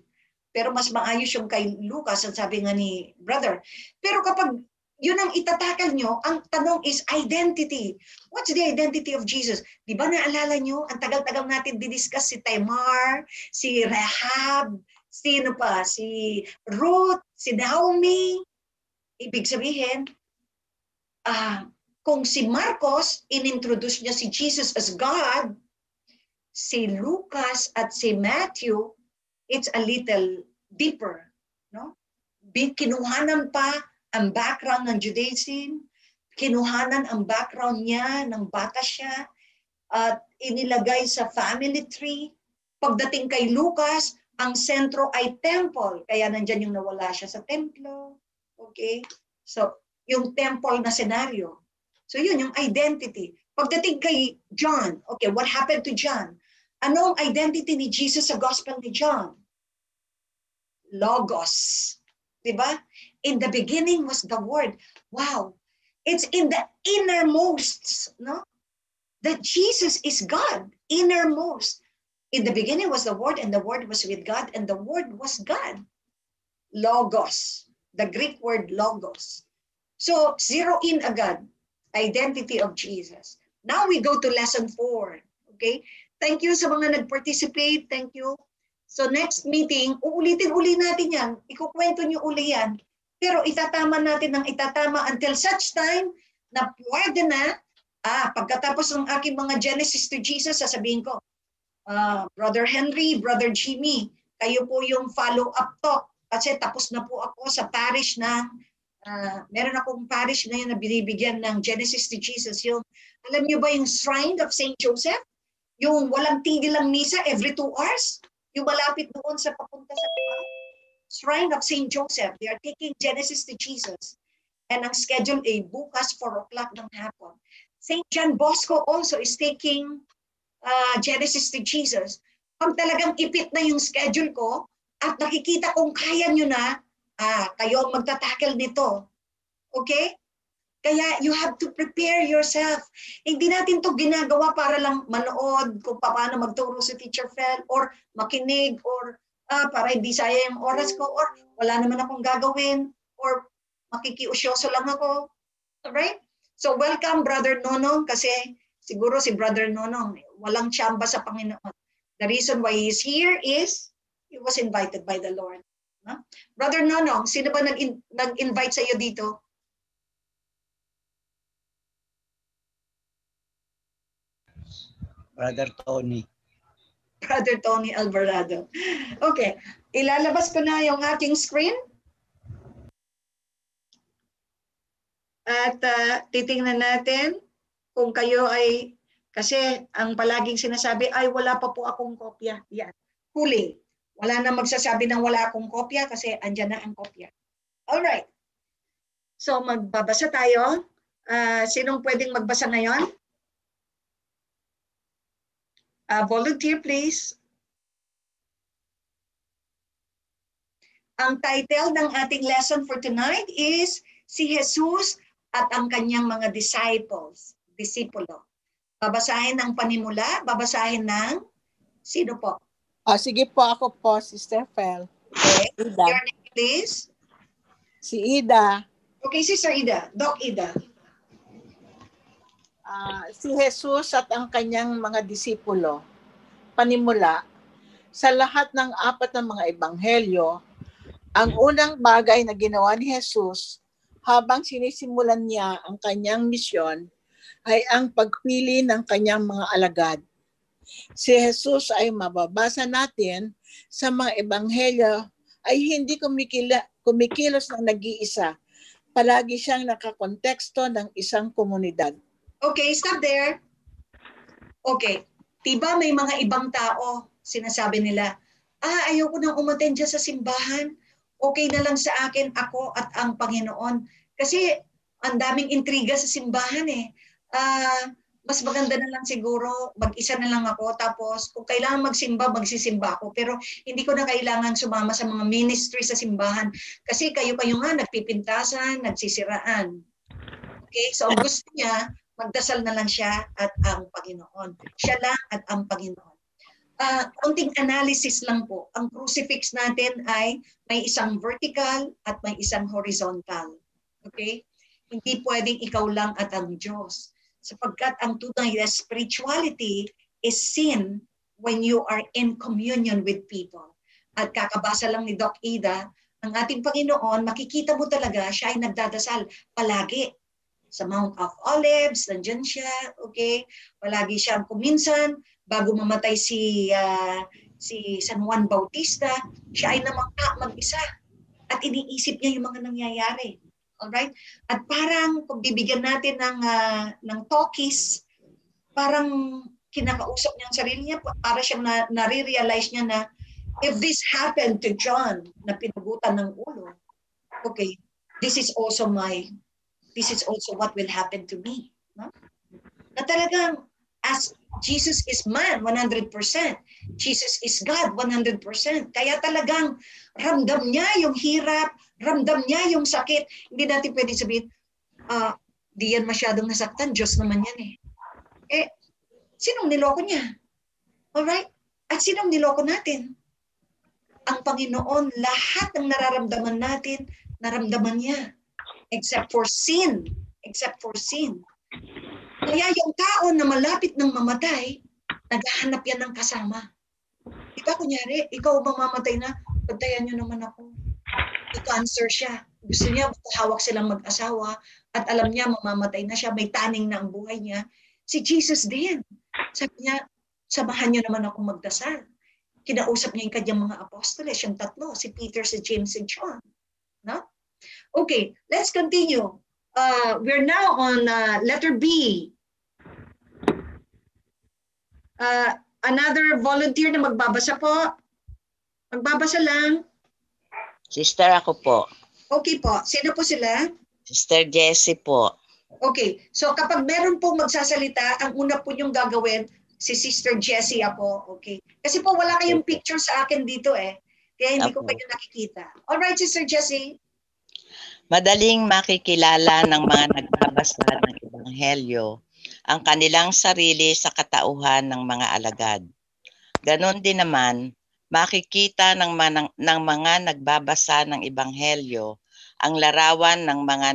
Pero mas maayos yung kay Lucas, ang sabi nga ni brother. Pero kapag yun ang itatakal nyo, ang tanong is identity. What's the identity of Jesus? Di ba naalala nyo, ang tagal-tagal natin didiscuss si Tamar, si Rahab, sino pa, si Ruth, si Naomi. Ibig sabihin, kung si Marcos, inintroduce niya si Jesus as God, si Lucas at si Matthew, it's a little deeper, no? Kinuhanan pa ang background ng Judaism, kinuhanan ang background niya ng bata siya, at inilagay sa family tree. Pagdating kay Lucas, ang sentro ay temple, kaya nandyan yung nawala siya sa templo. Okay? So, yung temple na senaryo. So, yun, yung identity. Pagdating kay John, okay, what happened to John? Anong identity ni Jesus sa Gospel ni John? Logos. Diba? In the beginning was the Word. Wow. It's in the innermost, no? That Jesus is God, innermost. In the beginning was the Word, and the Word was with God, and the Word was God. Logos. The Greek word logos. So, zero in agad. Identity of Jesus. Now we go to lesson 4. Okay? Thank you sa mga nag-participate. Thank you. So next meeting, uulitin-uli natin yan. Ikukwento nyo uli yan. Pero itatama natin ng itatama until such time na pwede na, pagkatapos ng aking mga Genesis to Jesus, sasabihin ko, Brother Henry, Brother Jimmy, kayo po yung follow-up talk. Kasi tapos na po ako sa parish ng meron akong parish na yun na binibigyan ng Genesis to Jesus. Yung, alam niyo ba yung Shrine of St. Joseph? Yung walang tigil lang misa every 2 hours? Yung malapit doon sa papunta sa Shrine of St. Joseph. They are taking Genesis to Jesus. And ang schedule ay bukas 4 o'clock ng hapon. St. John Bosco also is taking Genesis to Jesus. Pag talagang ipit na yung schedule ko at nakikita kong kaya nyo na, kayo ang magtatackle nito. Okay? Kaya you have to prepare yourself. Hindi natin to ginagawa para lang manood kung paano magturo si Teacher Fel or makinig or para hindi sayang yung oras ko or wala naman akong gagawin or makikiusyoso lang ako. Alright? So welcome Brother Nonong kasi siguro si Brother Nonong walang tsamba sa Panginoon. The reason why he is here is he was invited by the Lord. Huh? Brother Nonong, sino ba nag-invite sa iyo dito? Brother Tony. Brother Tony Alvarado. Okay, ilalabas ko na yung aking screen. At titingnan natin kung kayo ay, kasi ang palaging sinasabi ay wala pa po akong kopya. Yan, huli. Wala na magsasabi ng wala akong kopya kasi andyan na ang kopya. Alright. So magbabasa tayo. Sinong pwedeng magbasa ngayon? Volunteer please. Ang title ng ating lesson for tonight is Si Jesus at ang kanyang mga disipulo. Babasahin ng panimula, babasahin ng sino po? Sige po, ako po, Sister Fel. Okay. Ida. Your name please? Si Ida. Okay, Sister Ida. Doc Ida. Si Jesus at ang kanyang mga disipulo. Panimula, sa lahat ng 4 na mga ebanghelyo, ang unang bagay na ginawa ni Jesus habang sinisimulan niya ang kanyang misyon ay ang pagpili ng kanyang mga alagad. Si Jesus ay mababasa natin sa mga ebanghelyo ay hindi kumikilos ng nag-iisa. Palagi siyang nakakonteksto ng isang komunidad. Okay, stop there. Okay, diba may mga ibang tao, sinasabi nila, ayoko nang umattend dyan sa simbahan. Okay na lang sa akin, ako at ang Panginoon. Kasi ang daming intriga sa simbahan eh. Mas maganda na lang siguro, mag-isa na lang ako. Tapos kung kailangan magsimba, magsisimba ako. Pero hindi ko na kailangan sumama sa mga ministry sa simbahan. Kasi kayo-kayo nga, nagpipintasan, nagsisiraan. Okay, so ang gusto niya, magdasal na lang siya at ang Panginoon. Siya lang at ang Panginoon. Konting analysis lang po. Ang crucifix natin ay may isang vertical at may isang horizontal. Okay? Hindi pwedeng ikaw lang at ang Diyos. Sapagkat ang tunay na spirituality is seen when you are in communion with people. At kakabasa lang ni Doc Ida, ang ating Panginoon, makikita mo talaga siya ay nagdadasal palagi. Sa Mount of Olives, nandyan siya, okay? Palagi siyang kuminsan, bago mamatay si San Juan Bautista, siya ay namangka mag-isa. At iniisip niya yung mga nangyayari. Alright? At parang kung bibigyan natin ng talkies, parang kinakausap niya ang sarili niya, para siyang nare-realize niya na if this happened to John na pinugutan ng ulo, okay, this is also what will happen to me. No? Na talagang, as Jesus is man, 100%. Jesus is God, 100%. Kaya talagang ramdam niya yung hirap, ramdam niya yung sakit. Hindi natin pwede sabihin, di yan masyadong nasaktan, Diyos naman yan eh. Sinong niloko niya? Alright? At sinong niloko natin? Ang Panginoon, lahat ng nararamdaman natin, naramdaman niya. Except for sin. Except for sin. Kaya yung tao na malapit ng mamatay, naghahanap yan ng kasama. Diba kunyari, ikaw mamamatay na, bantayan niyo naman ako. I-cancer siya. Gusto niya, hawak silang mag-asawa at alam niya, mamamatay na siya, may taning na ang buhay niya. Si Jesus din. Sabi niya, samahan niyo naman ako magdasal. Kinausap niya yung kanyang mga apostoles, yung 3, si Peter, si James, si John. No? Okay, let's continue. We're now on letter B. Another volunteer na magbabasa po. Magbabasa lang. Sister, ako po. Okay po. Sino po sila? Sister Jessie po. Okay. So kapag meron pong magsasalita, ang una po yung gagawin, si Sister Jessie ako. Okay. Kasi po wala kayong picture sa akin dito eh. Kaya hindi ko kayo nakikita. All right, Sister Jessie. Madaling makikilala ng mga nagbabasa ng Ebanghelyo ang kanilang sarili sa katauhan ng mga alagad. Ganon din naman, makikita ng mga nagbabasa ng Ebanghelyo ang larawan ng mga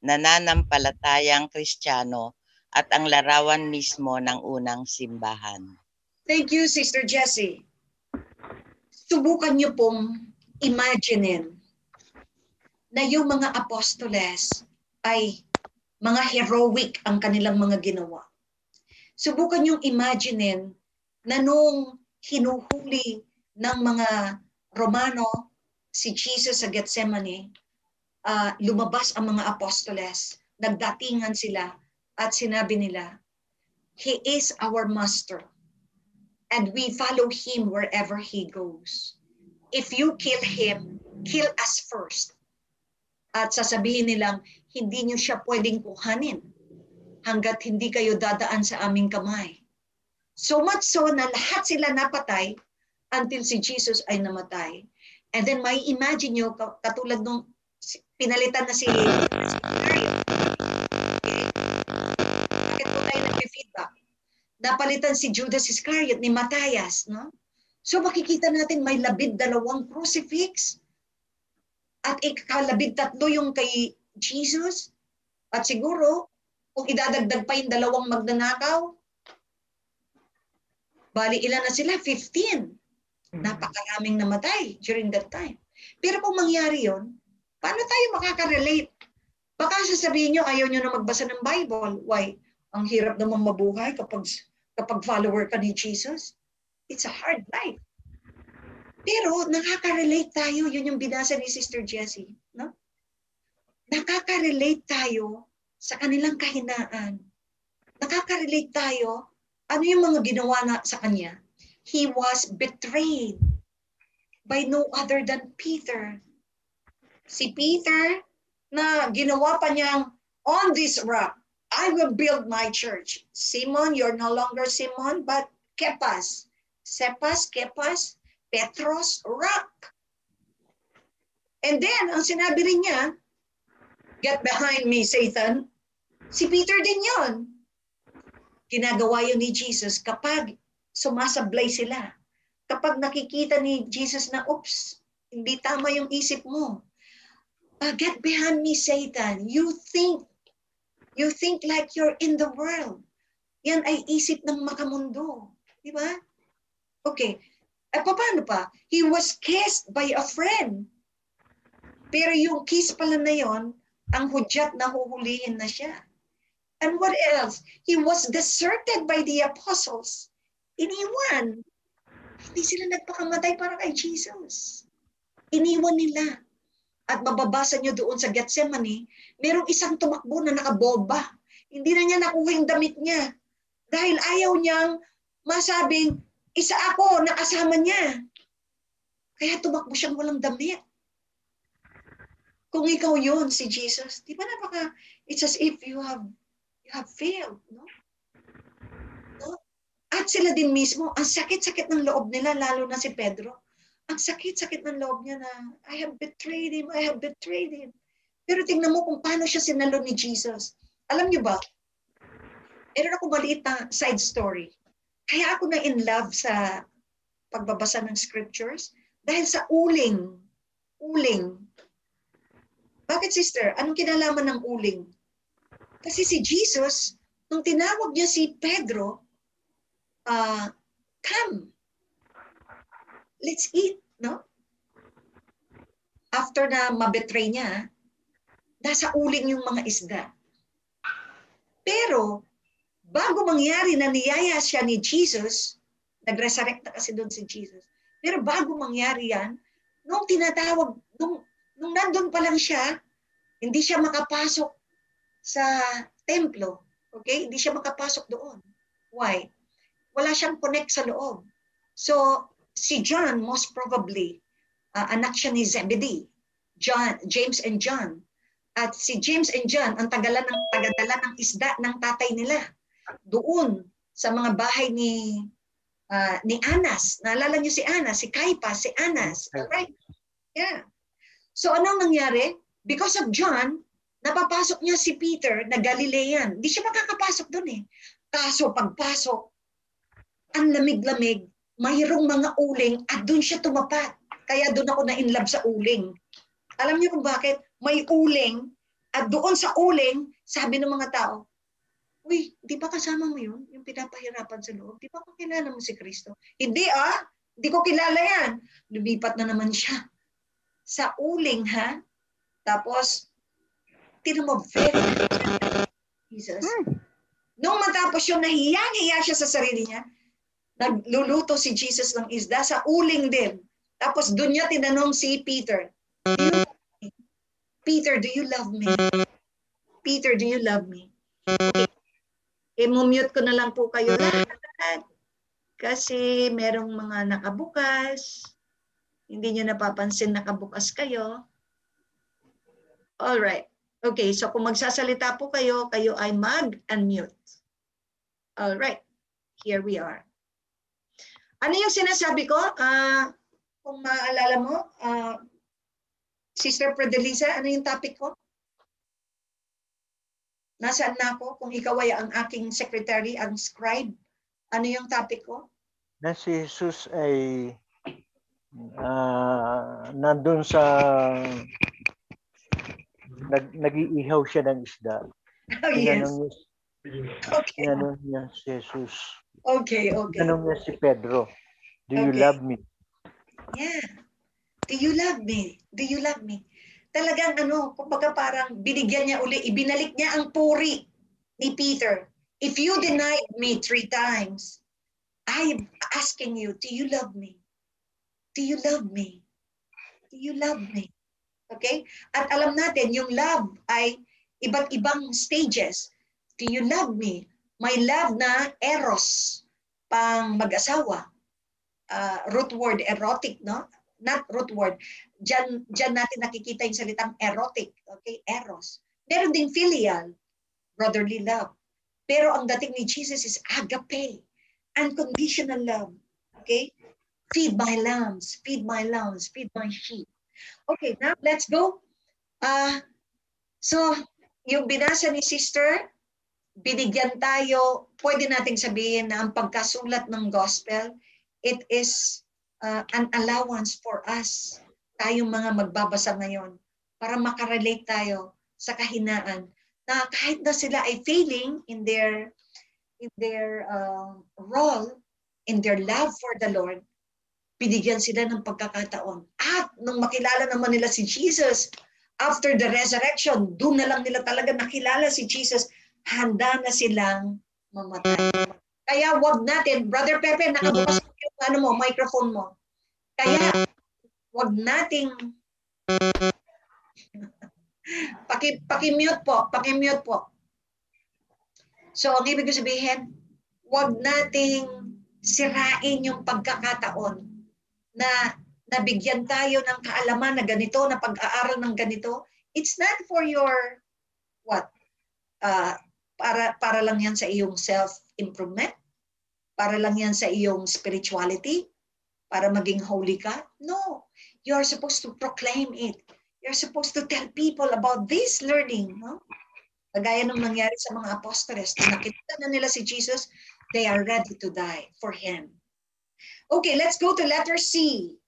nananampalatayang Kristiyano at ang larawan mismo ng unang simbahan. Thank you, Sister Jessie. Subukan niyo pong imaginein na yung mga apostoles ay mga heroic ang kanilang mga ginawa. Subukan niyong imaginein na nung hinuhuli ng mga Romano si Jesus sa Gethsemane, lumabas ang mga apostoles, nagdatingan sila at sinabi nila, He is our master and we follow him wherever he goes. If you kill him, kill us first. At sasabihin nilang, hindi niyo siya pwedeng kuhanin hanggat hindi kayo dadaan sa aming kamay. So much so na lahat sila napatay until si Jesus ay namatay. And then may imagine nyo, katulad nung pinalitan na si Iscariot. Okay? Bakit po tayo nag-feedback? Napalitan si Judas Iscariot ni Matthias. No? So makikita natin may 12 crucifix. At ikalabing-3 yung kay Jesus. At siguro, kung idadagdag pa yung 2 magnanakaw, bali ilan na sila? 15. Napakaraming namatay during that time. Pero kung mangyari yon, paano tayo makaka-relate? Baka sasabihin nyo, ayaw nyo na magbasa ng Bible. Why? Ang hirap naman mabuhay kapag follower ka ni Jesus. It's a hard life. Pero nakaka-relate tayo, yun yung binasa ni Sister Jessie, no? Nakaka-relate tayo sa kanilang kahinaan. Nakaka-relate tayo, ano yung mga ginawa na sa kanya? He was betrayed by no other than Peter. Si Peter na ginawa pa niyang, on this rock, I will build my church. Simon, you're no longer Simon, but Kepas. Cephas, Kepas, Petros, rock. And then, ang sinabi rin niya, get behind me, Satan. Si Peter din yon. Ginagawa yun ni Jesus kapag sumasablay sila. Kapag nakikita ni Jesus na, oops, hindi tama yung isip mo. Get behind me, Satan. You think like you're in the world. Yan ay isip ng makamundo. Di ba? Okay. Paano pa? He was kissed by a friend. Pero yung kiss pala na yon, ang hudyat na huhulihin na siya. And what else? He was deserted by the apostles. Iniwan. Hindi sila nagpakamatay para kay Jesus. Iniwan nila. At mababasa nyo doon sa Gethsemane, merong isang tumakbo na nakabomba. Hindi na niya nakuha yung damit niya. Dahil ayaw niyang masabing, isa ako na kasama niya. Kaya tumakbo siyang walang damit. Kung ikaw yun, si Jesus, di ba napaka, it's as if you have failed. No? No? At sila din mismo, ang sakit-sakit ng loob nila, lalo na si Pedro. Ang sakit-sakit ng loob niya na, I have betrayed him, I have betrayed him. Pero tingnan mo kung paano siya sinalo ni Jesus. Alam niyo ba, meron ako maliit na side story. Kaya ako na in love sa pagbabasa ng scriptures dahil sa uling. Uling. Bakit, sister? Anong kinalaman ng uling? Kasi si Jesus, nung tinawag niya si Pedro, come, let's eat, no? After na mabetray niya, nasa uling yung mga isda. Pero, bago mangyari na niyaya siya ni Jesus, nag-resurrect na kasi doon si Jesus. Pero bago mangyari yan, nung tinatawag, nung nandun pa lang siya, Hindi siya makapasok sa templo. Okay? Hindi siya makapasok doon. Why? Wala siyang connect sa loob. So, si John, most probably, anak siya ni Zebedee, James and John. At si James and John, ang tagadala ng isda ng tatay nila doon sa mga bahay ni Anas. Naalala niyo si Anas, si Caiaphas, si Anas. Alright? Yeah. So, anong nangyari? Because of John, napapasok niya si Peter na Galilean. Hindi siya makakapasok doon eh. Kaso pagpasok, ang lamig-lamig, mayroong mga uling at doon siya tumapat. Kaya doon ako na-inlove sa uling. Alam niyo kung bakit? May uling at doon sa uling, sabi ng mga tao, uy, di ba kasama mo yun? Yung pinapahirapan sa loob? Di ba kakilala mo si Kristo? Hindi hindi ko kilala yan. Lumipat na naman siya sa uling ha. Tapos, tinan mo, Jesus. Nung matapos yung nahiya siya sa sarili niya, nagluluto si Jesus ng isda sa uling din. Tapos doon niya tinanong si Peter, Peter, do you love me? Peter, do you love me? Okay. I-mute ko na lang po kayo lahat. Kasi merong mga nakabukas. Hindi nyo napapansin nakabukas kayo. Alright. Okay, so kung magsasalita po kayo, kayo ay mag-unmute. Alright. Here we are. Ano yung sinasabi ko? Kung maalala mo, Sister Predelisa, ano yung topic ko? Nasaan na ako? Kung ikaw ay ang aking secretary, ang scribe, ano yung topic ko? Na si Jesus ay nandun sa nag-iihaw siya ng isda. Oh, yes. Tinanong niya si Jesus. Okay. Tinanong niya si Pedro, do you love me? Yeah. Do you love me? Do you love me? Talagang kumbaga parang binigyan niya uli, ibinalik niya ang puri ni Peter. If you denied me 3 times, I am asking you, do you love me? Do you love me? Do you love me? Okay? At alam natin, yung love ay iba't ibang stages. Do you love me? May love na eros, pang mag-asawa. Root word, erotic, no? Not root word. Diyan natin nakikita yung salitang erotic. Okay? Eros. Meron ding filial, brotherly love. Pero ang dating ni Jesus is agape, unconditional love. Okay? Feed my lambs, feed my lambs, feed my sheep. Okay, now let's go. So, yung binasa ni Sister, binigyan tayo, pwede nating sabihin na ang pagkasulat ng gospel, it is an allowance for us, tayong mga magbabasa ngayon, para makarelate tayo sa kahinaan na kahit na sila ay failing in their role, in their love for the Lord, binigyan sila ng pagkakataon. At nung makilala naman nila si Jesus, after the resurrection, doon na lang nila talaga nakilala si Jesus, handa na silang mamatay. Kaya wag natin, Brother Pepe, nakabukas yung microphone mo. Kaya wag nating paki-mute po. So, ang ibig sabihin, wag nating sirain yung pagkakataon na nabigyan tayo ng kaalaman na ganito, na pag-aaral ng ganito. It's not for your, para lang yan sa iyong self-improvement, para lang yan sa iyong spirituality, para maging holy ka. No, you're supposed to proclaim it. You're supposed to tell people about this learning. No? Kagaya nung nangyari sa mga apostoles, na nakita na nila si Jesus, they are ready to die for Him. Okay, let's go to letter C.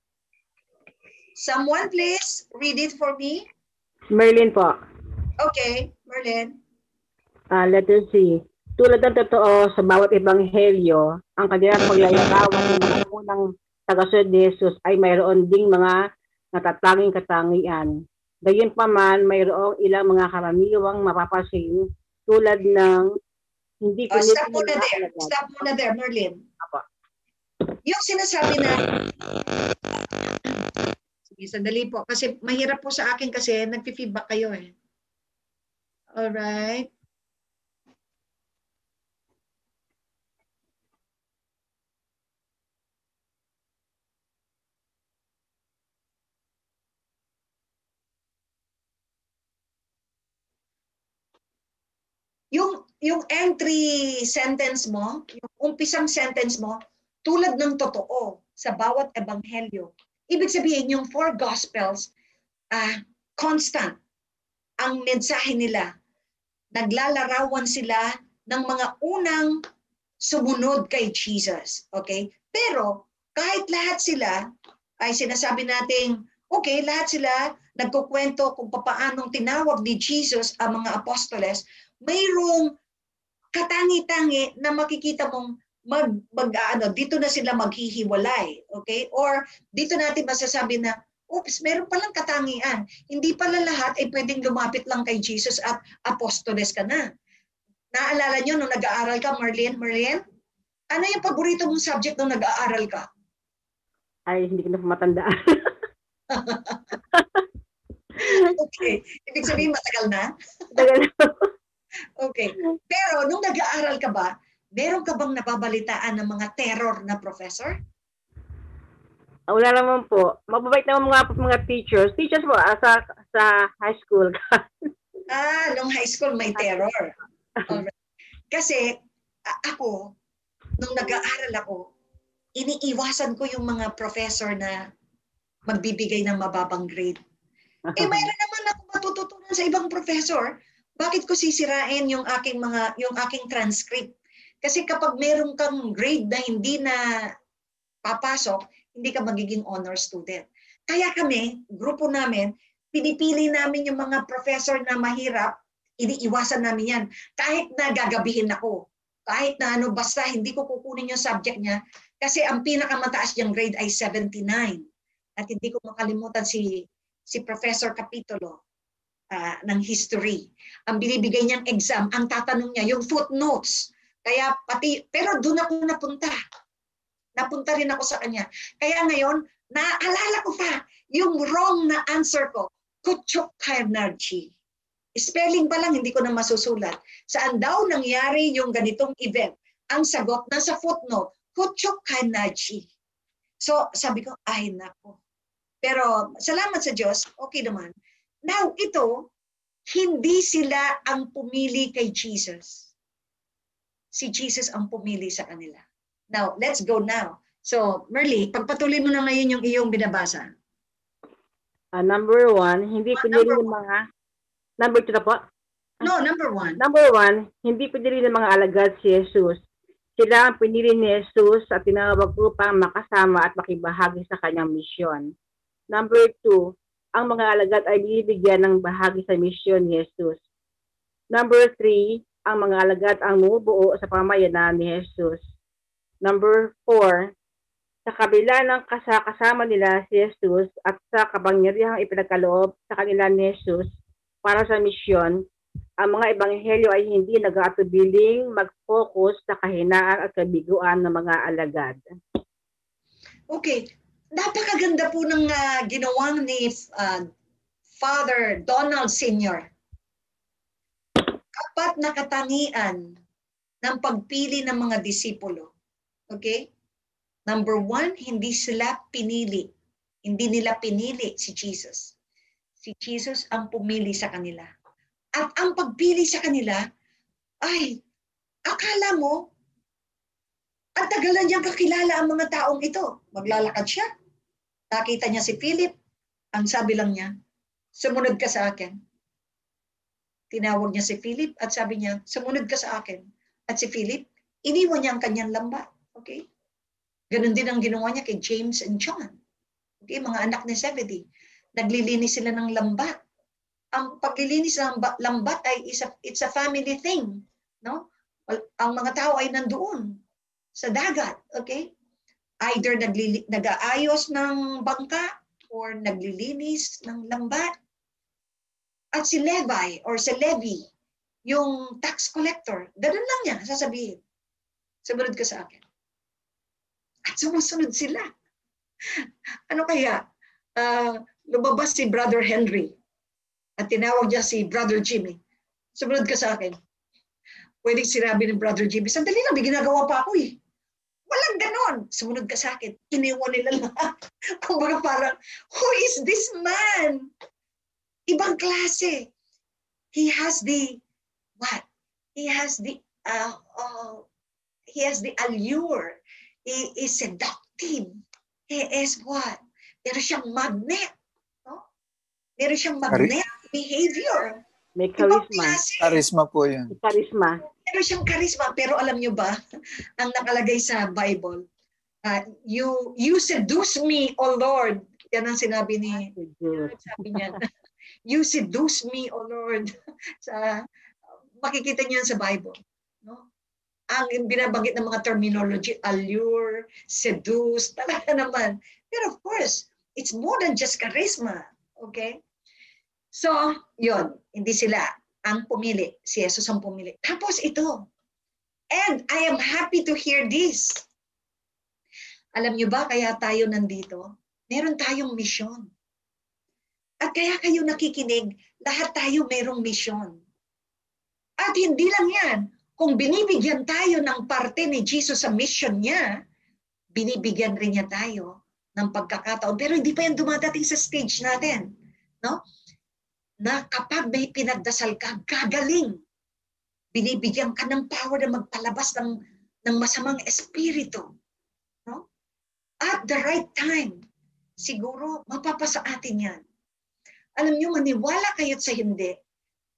Someone please read it for me. Merlin po. Okay, Merlin. Letter C. Tulad ng totoo sa bawat ebanghelyo, ang kanilang paglalarawan ng mga unang tagasunod ni Jesus ay mayroon ding mga natatanging katangian. Gayunpaman, mayroong ilang mga karaniwang mapapansin tulad ng hindi ko Stop muna there, Merlin. Apa. Yung sinasabi na, sige, sandali po, kasi mahirap po sa akin kasi nagpi-feedback kayo eh. All right. Yung entry sentence mo, yung umpisang sentence mo, tulad ng totoo sa bawat ebanghelyo. Ibig sabihin, yung four gospels, constant ang mensahe nila. Naglalarawan sila ng mga unang sumunod kay Jesus. Okay? Pero kahit lahat sila ay sinasabi nating, okay, lahat sila nagkukwento kung paanong tinawag ni Jesus ang mga apostoles, mayroong katangi-tangi na makikita mong dito na sila maghihiwalay. Okay? Or dito natin masasabi na, oops, meron palang katangian. Hindi pala lahat ay pwedeng lumapit lang kay Jesus at apostoles ka na. Naalala nyo nung nag-aaral ka, Marlene? Marlene? Ano yung paborito mong subject nung nag-aaral ka? Ay, hindi ko na matandaan. Okay. Ibig sabihin, matagal na? Tagal na. Okay. Pero nung nag-aaral ka ba, meron ka bang nababalitaan ng mga terror na professor? Wala naman po. Mababait naman mga teachers. Teachers po, sa high school. Nung high school may terror. Alright. Kasi ako, nung nag-aaral ako, iniiwasan ko yung mga professor na magbibigay ng mababang grade. Mayroon naman ako matututunan sa ibang professor. Bakit ko sisirain yung aking transcript? Kasi kapag meron kang grade na hindi na papasok, hindi ka magiging honor student. Kaya kami, grupo namin, pinipili namin yung mga professor na mahirap, iniiwasan namin yan. Kahit na gagabihin ako, kahit na basta hindi ko kukunin yung subject niya, kasi ang pinakamataas niyang grade ay 79. At hindi ko makalimutan si Professor Capitolo ng history. Ang binibigay niyang exam, ang tatanong niya, yung footnotes. Kaya pero doon ako napunta. Napunta rin ako sa kanya. Kaya ngayon, naalala ko pa, yung wrong na answer ko, Kuchuk Kainarchi. Spelling pa lang, hindi ko na masusulat. Saan daw nangyari yung ganitong event? Ang sagot, nasa footnote, Kuchuk Kainarchi. So, sabi ko, ay nako. Pero, salamat sa Diyos, okay naman. Now, ito, hindi sila ang pumili kay Jesus. Si Jesus ang pumili sa kanila. Now, let's go now. So, Merly, pagpatuloy mo na ngayon yung iyong binabasa. Number 1, hindi pinili ng mga... Number 2 na po? No, number 1. Number 1, hindi pinili ng mga alagad si Jesus. Sila ang pinili ni Jesus at tinawag upang makasama at makibahagi sa kanyang misyon. Number 2, ang mga alagad ay binibigyan ng bahagi sa misyon ni Jesus. Number 3, ang mga alagad ang bumubuo sa pamayanan ni Jesus. Number 4, sa kabila ng kasama nila si Jesus at sa kapangyarihang ipinagkaloob sa kanila ni Jesus para sa misyon, ang mga ebanghelyo ay hindi nag-aatubiling mag-focus sa kahinaan at kabiguan ng mga alagad. Okay. Napakaganda po ng ginawa ni Father Donald Sr. Kapat na katangian ng pagpili ng mga disipulo. Okay? Number 1, hindi sila pinili. Hindi nila pinili si Jesus. Si Jesus ang pumili sa kanila. At ang pagpili sa kanila, ay, akala mo, ang tagal na niyang kakilala ang mga taong ito. Maglalakad siya. Nakita niya si Philip. Ang sabi lang niya, sumunod ka sa akin. Tinawag niya si Philip at sabi niya, sumunod ka sa akin. At si Philip, iniwan niya ang kanyang lambat. Okay? Ganon din ang ginawa niya kay James and John. Okay? Mga anak ni Zebedee. Naglilinis sila ng lambat. Ang paglilinis ng lambat ay it's a family thing. No? Ang mga tao ay nandoon sa dagat, okay? Either nag-aayos ng bangka or naglilinis ng lambat. At si Levi or si Levi, yung tax collector, ganun lang niya, sasabihin, sumunod ka sa akin. At sumusunod sila. Ano kaya? Lumabas si Brother Henry at tinawag niya si Brother Jimmy. Sumunod ka sa akin. Pwede sinabi ni Brother JB, sandali lang, may ginagawa pa ako eh. Walang ganon. Sumunod ka sa akin. Iniwan nila lahat. Kumbaga parang, who is this man? Ibang klase. He has the, what? He has the allure. He is seductive. He is what? Meron siyang magnet. No? Meron siyang magnet behavior. May charisma. Charisma po yun. Charisma. Meron siyang charisma. Pero alam nyo ba, ang nakalagay sa Bible, you seduce me, O Lord. Yan ang sinabi ni, sabi niya, you seduce me, O Lord. Makikita niyo yan sa Bible. No? Ang binabanggit ng mga terminology, allure, seduce, talaga naman. Pero of course, it's more than just charisma. Okay? So, yun. Hindi sila ang pumili. Si Jesus ang pumili. Tapos ito. And I am happy to hear this. Alam niyo ba, kaya tayo nandito? Meron tayong misyon. At kaya kayo nakikinig, lahat tayo merong misyon. At hindi lang yan. Kung binibigyan tayo ng parte ni Jesus sa mission niya, binibigyan rin niya tayo ng pagkakataon. Pero hindi pa yan dumadating sa stage natin. No? Na kapag may pinagdasal ka, gagaling. Binibigyan ka ng power na magpalabas ng masamang espiritu. No? At the right time, siguro mapapasa atin yan. Alam niyo, maniwala kayo't sa hindi,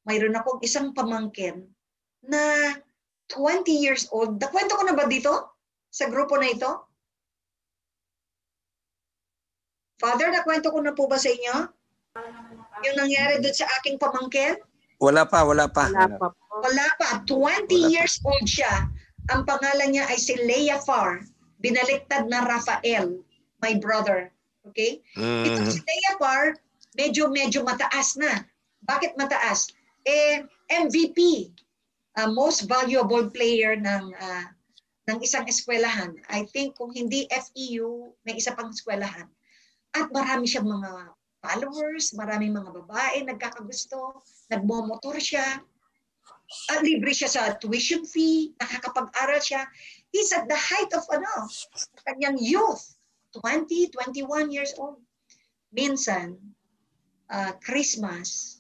mayroon akong isang pamangkin na 20 years old. Nakwento ko na ba dito? Sa grupo na ito? Father, nakwento ko na po ba sa inyo? Yung nangyari doon sa aking pamangkin? Wala pa, wala pa. Wala pa. 20 years old siya. Ang pangalan niya ay si Leah Farr. Binaliktad na Rafael, my brother. Okay? Ito si Leah Farr, medyo mataas na. Bakit mataas? MVP. Most valuable player ng isang eskwelahan. I think kung hindi FEU, may isa pang eskwelahan. At marami siyang mga followers, maraming mga babae nagkakagusto, nagmomotor siya, libre siya sa tuition fee, nakakapag-aral siya. He's at the height of kanyang youth, 20, 21 years old. Minsan, Christmas,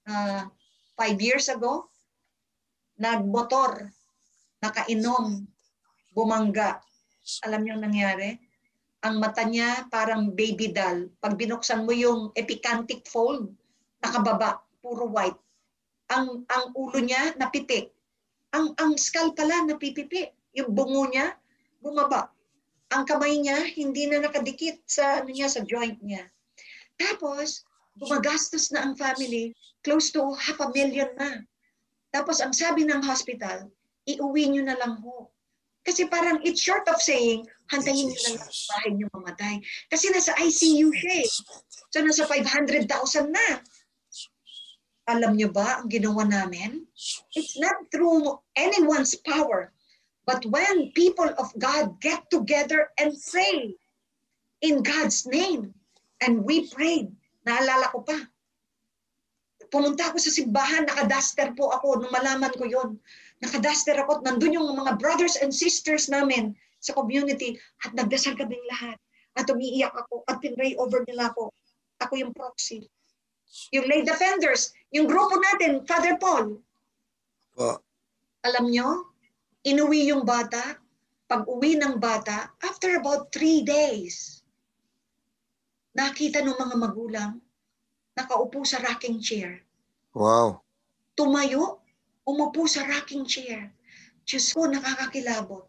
5 years ago, nagmotor, nakainom, bumangga. Alam niyo ang nangyari? Ang mata niya parang baby doll. Pag binuksan mo yung epicantic fold, nakababa, puro white. Ang ulo niya napipi. Ang skull pala napipipi. Yung bungo niya bumaba. Ang kamay niya hindi na nakadikit sa sa joint niya. Tapos gumagastos na ang family, close to 500,000 na. Tapos ang sabi ng hospital, iuwi nyo na lang ho. Kasi parang it's short of saying, hantayin nyo na lang sa bahay nyo mamatay. Kasi nasa ICU siya eh. So nasa 500,000 na. Alam nyo ba ang ginawa namin? It's not through anyone's power. But when people of God get together and pray in God's name, and we prayed, naalala ko pa, pumunta ako sa simbahan, nakadaster po ako, nung malaman ko yon. Nakadaster ako, at nandun yung mga brothers and sisters namin sa community, at nagdasal kaming lahat. At umiiyak ako, at pinray over nila ako. Ako yung proxy. Yung lay defenders, yung grupo natin, Father Paul. Alam nyo, inuwi yung bata, pag uwi ng bata, after about 3 days, nakita ng mga magulang, nakaupo sa rocking chair. Wow. Tumayo, umupo sa rocking chair. Diyos ko, nakakakilabot.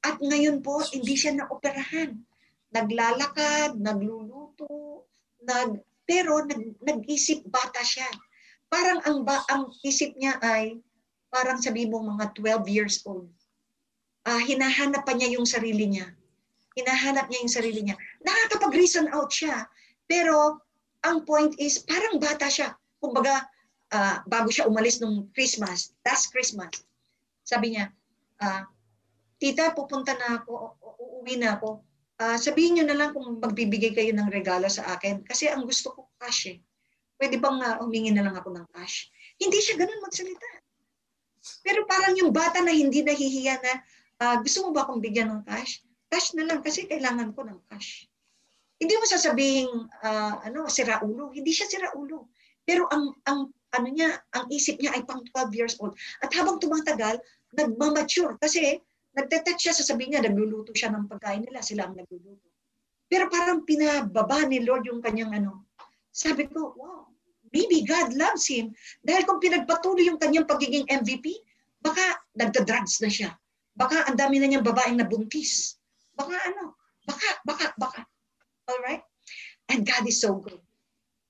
At ngayon po, hindi siya naoperahan. Naglalakad, nagluluto, pero nag-isip bata siya. Parang ang isip niya ay, parang sabi mo mga 12 years old. Hinahanap pa niya yung sarili niya. Hinahanap niya yung sarili niya. Nakakapag-reason out siya. Pero, ang point is, parang bata siya. Kumbaga, bago siya umalis nung Christmas, last Christmas, sabi niya, Tita, pupunta na ako, uuwi na ako. Sabihin niyo na lang kung magbibigay kayo ng regalo sa akin. Kasi ang gusto ko cash eh. Pwede bang humingi na lang ako ng cash? Hindi siya ganun magsalita. Pero parang yung bata na hindi nahihiya na, gusto mo ba akong bigyan ng cash? Cash na lang kasi kailangan ko ng cash. Hindi mo sasabihin, sira ulo. Hindi siya sira ulo. Pero ang isip niya ay pang 12 years old. At habang tumatagal, nagmamature kasi nagte-text siya, sasabihin niya, nagluluto siya ng pagkain nila, sila ang nagluluto. Pero parang pinababa ni Lord yung kanyang Sabi ko, wow, maybe God loves him. Dahil kung pinagpatuloy yung kanyang pagiging MVP, baka nagda-drugs na siya. Baka ang dami na niyang babaeng nabuntis. Baka baka. Alright? And God is so good.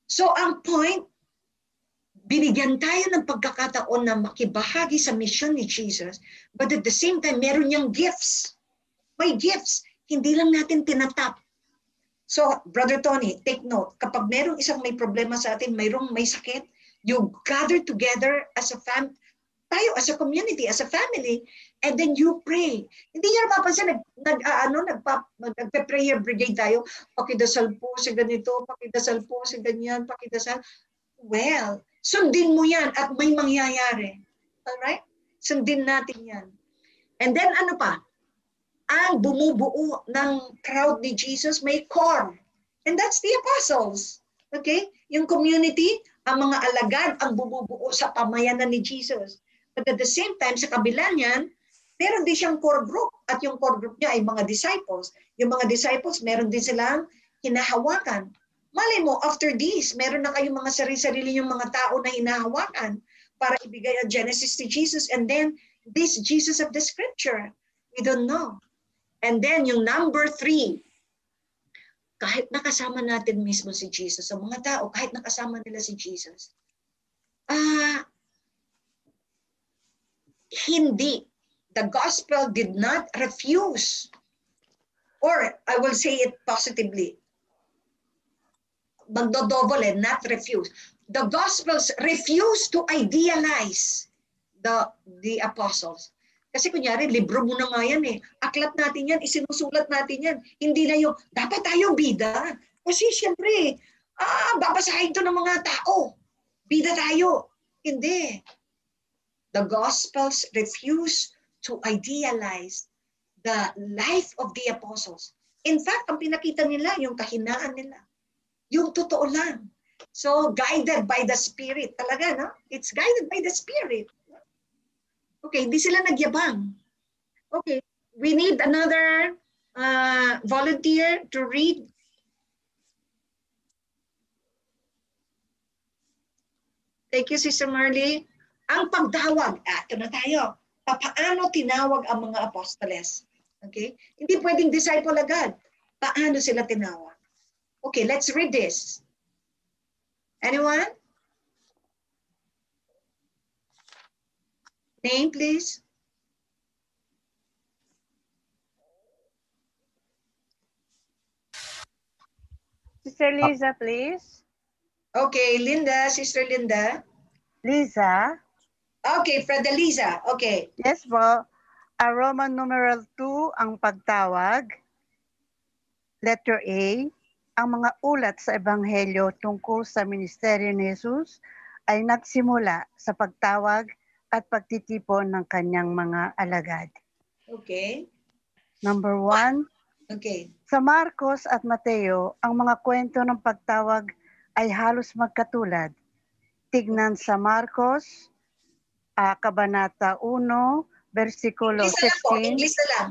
So ang point, binigyan tayo ng pagkakataon na makibahagi sa mission ni Jesus, but at the same time, meron niyang gifts. May gifts. Hindi lang natin tinatap. So, Brother Tony, take note. Kapag merong isang may problema sa atin, mayroong may sakit, you gather together as a tayo as a community, as a family, and then you pray. Hindi niyo mapapansin, nagpe-prayer brigade tayo, pakidasal po sa ganito, pakidasal po sa ganyan, pakidasal. Well, sundin mo yan at may mangyayari. Alright? Sundin natin yan. And then ano pa? Ang bumubuo ng crowd ni Jesus may core. And that's the apostles. Okay? Yung community, ang mga alagad ang bumubuo sa pamayanan ni Jesus. But at the same time, sa kabila niyan, meron din siyang core group. At yung core group niya ay mga disciples. Yung mga disciples, meron din silang hinahawakan. Malay mo, after this, meron na kayong mga sarili-sarili yung mga tao na hinahawakan para ibigay ang Genesis to Jesus. And then, this Jesus of the Scripture, we don't know. And then, yung number 3, kahit nakasama natin mismo si Jesus, ang mga tao, kahit nakasama nila si Jesus, hindi. The gospel did not refuse, or I will say it positively, magdodouble not refuse. The gospels refuse to idealize the apostles. Kasi kunyari, libro mo na nga yan Aklat natin yan, isinusulat natin yan. Hindi na yung, dapat tayo bida. Kasi siyempre, babasahin to ng mga tao. Bida tayo. Hindi. The Gospels refuse to idealize the life of the apostles. In fact, ang pinakita nila, yung kahinaan nila. Yung totoo lang. So, guided by the Spirit. Talaga, no? It's guided by the Spirit. Okay, hindi sila nagyabang. Okay, we need another volunteer to read. Thank you, Sister Marley. Ang pagtawag, ito na tayo. Paano tinawag ang mga apostoles? Okay, hindi pwedeng disciple agad. Paano sila tinawag? Okay, let's read this. Anyone? Name, please. Sister Liza, please. Okay, Linda, Sister Linda. Liza. Okay, Fredeliza. Okay. Yes po. Roman numeral 2 ang pagtawag. Letter A. Ang mga ulat sa Ebanghelyo tungkol sa ministeryo ni Jesus ay nagsimula sa pagtawag at pagtitipon ng kanyang mga alagad. Okay. Number 1. Okay. Sa Marcos at Mateo, ang mga kwento ng pagtawag ay halos magkatulad. Tignan sa Marcos, Kabanata 1, versikulo 16. English na lang.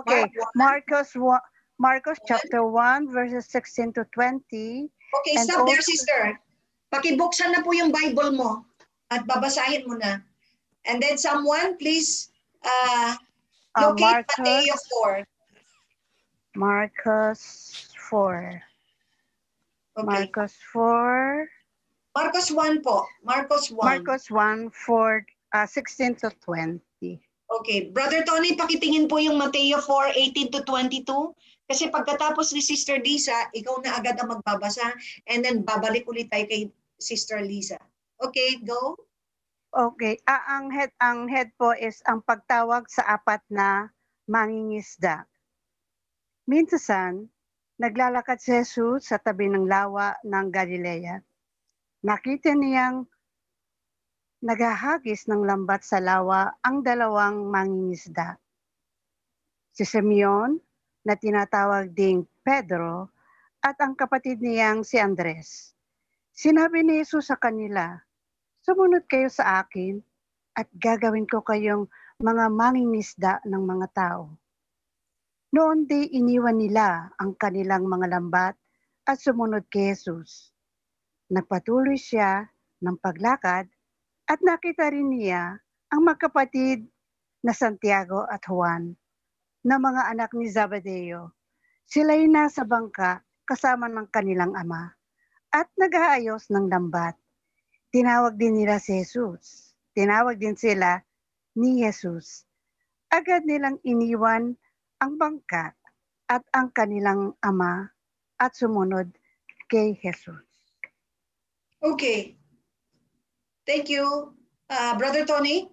Okay. Marcos chapter 1, verses 16 to 20. Okay, stop there, sister. Pakibuksan na po yung Bible mo at babasahin mo na. And then someone, please, locate Mateo 4. Marcos 4. Okay. Marcos 4. Marcos 1 po. Marcos 1. Marcos 1, 16 to 20. Okay. Brother Tony, pakitingin po yung Mateo 4, 18 to 22. Kasi pagkatapos ni Sister Lisa, ikaw na agad ang magbabasa. And then babalik ulit tayo kay Sister Lisa. Okay, go. Okay. Ang head po is ang pagtawag sa apat na mangingisda. Minsan, naglalakad si Jesus sa tabi ng lawa ng Galilea. Nakita niyang Naghahagis ng lambat sa lawa ang dalawang mangingisda. Si Simeon, na tinatawag ding Pedro, at ang kapatid niyang si Andres. Sinabi ni Jesus sa kanila, "Sumunod kayo sa akin at gagawin ko kayong mga mangingisda ng mga tao." Noon di iniwan nila ang kanilang mga lambat at sumunod kay Jesus. Nagpatuloy siya ng paglakad at nakita rin niya ang magkapatid na Santiago at Juan na mga anak ni Zebedeo. Sila'y nasa bangka kasama ng kanilang ama at nag-aayos ng lambat. Tinawag din nila si Jesus. Tinawag din sila ni Jesus. Agad nilang iniwan ang bangka at ang kanilang ama at sumunod kay Jesus. Okay. Thank you. Brother Tony?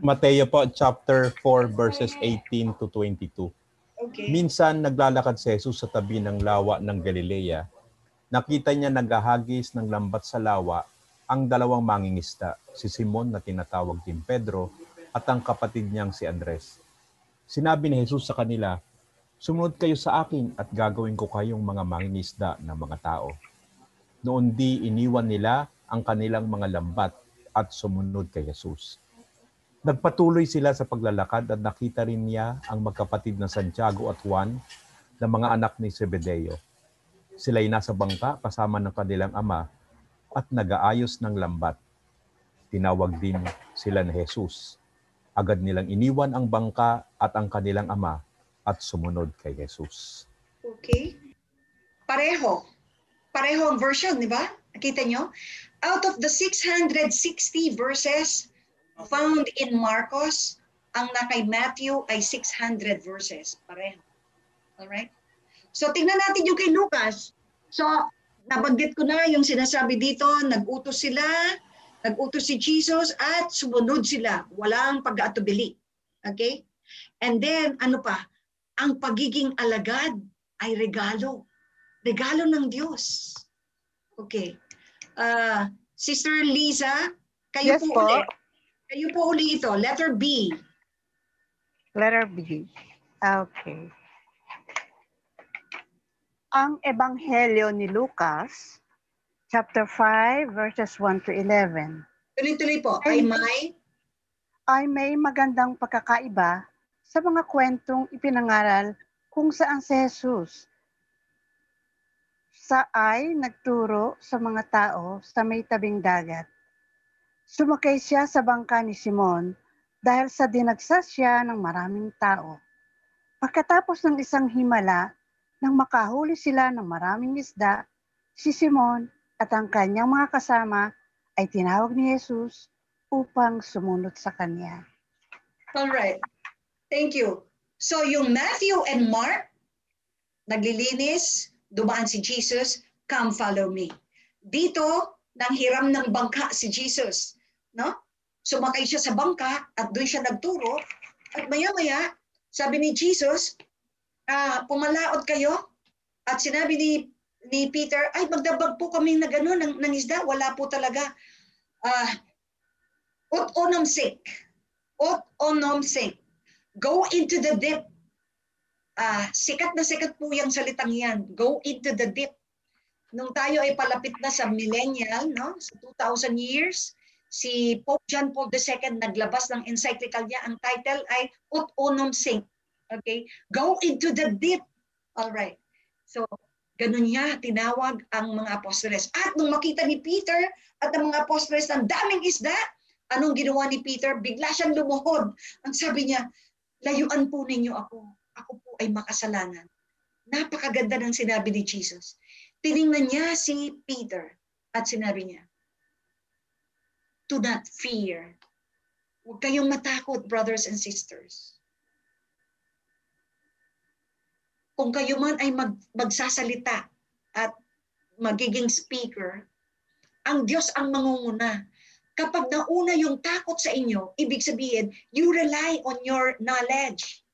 Mateo po, chapter 4, verses 18 to 22. Okay. Minsan naglalakad si Jesus sa tabi ng lawa ng Galilea. Nakita niya naghahagis ng lambat sa lawa ang dalawang mangingisda, si Simon na tinatawag din Pedro at ang kapatid niyang si Andres. Sinabi ni Jesus sa kanila, "Sumunod kayo sa akin at gagawin ko kayong mga mangingisda ng mga tao." Noon di iniwan nila ang kanilang mga lambat at sumunod kay Jesus. Nagpatuloy sila sa paglalakad at nakita rin niya ang magkapatid na Santiago at Juan na mga anak ni Zebedeo. Sila'y nasa bangka kasama ng kanilang ama at nag-aayos ng lambat. Tinawag din sila ni Jesus. Agad nilang iniwan ang bangka at ang kanilang ama at sumunod kay Jesus. Okay. Pareho ang version, di ba? Nakita nyo? Out of the 660 verses found in Marcos, ang na kay Matthew ay 600 verses. Pareho. Alright? So, tingnan natin yung kay Lucas. So, nabanggit ko na yung sinasabi dito, nag-utos si Jesus at sumunod sila. Walang pag-aatubili. Okay? And then, ano pa? Ang pagiging alagad ay regalo. Regalo ng Diyos. Okay. Sister Liza, kayo Yes po po. uli. Kayo po uli ito. Letter B. Letter B. Okay. Ang Ebanghelyo ni Lucas, chapter 5, verses 1 to 11. Tuloy-tuloy po. Ay may magandang pagkakaiba sa mga kwentong ipinangaral kung saan si Jesus ay nagturo sa mga tao sa may tabing dagat. Sumakay siya sa bangka ni Simon dahil sa dinagsas siya ng maraming tao. Pagkatapos ng isang himala, nang makahuli sila ng maraming isda, si Simon at ang kanyang mga kasama ay tinawag ni Jesus upang sumunod sa kanya. Alright. Thank you. So yung Matthew and Mark, naglilinis, dumaan si Jesus, "Come follow me." Dito, nang hiram ng bangka si Jesus. No? Sumakay siya sa bangka at doon siya nagturo. At maya-maya, sabi ni Jesus, pumalaot kayo. At sinabi ni Peter, "Ay, magdabag po kami ng isda." Wala po talaga. Ut onom sink. Go into the deep. Sikat na sikat po yung salitang yan. Go into the deep. Nung tayo ay palapit na sa millennial, no? Sa 2,000 years, si Pope John Paul II naglabas ng encyclical niya. Ang title ay Ut Unum Sink. Okay? Go into the deep. All right. So, ganun niya tinawag ang mga apostoles. At nung makita ni Peter at ang mga apostoles ng daming isda, anong ginawa ni Peter? Bigla siyang lumuhod. Ang sabi niya, "Layuan po ninyo ako. Ako po ay makasalanan." Napakaganda ng sinabi ni Jesus. Tiningnan niya si Peter at sinabi niya, "Do not fear." Huwag kayong matakot, brothers and sisters. Kung kayo man ay magsasalita at magiging speaker, ang Diyos ang mangunguna. Kapag nauna yung takot sa inyo, ibig sabihin, you rely on your knowledge.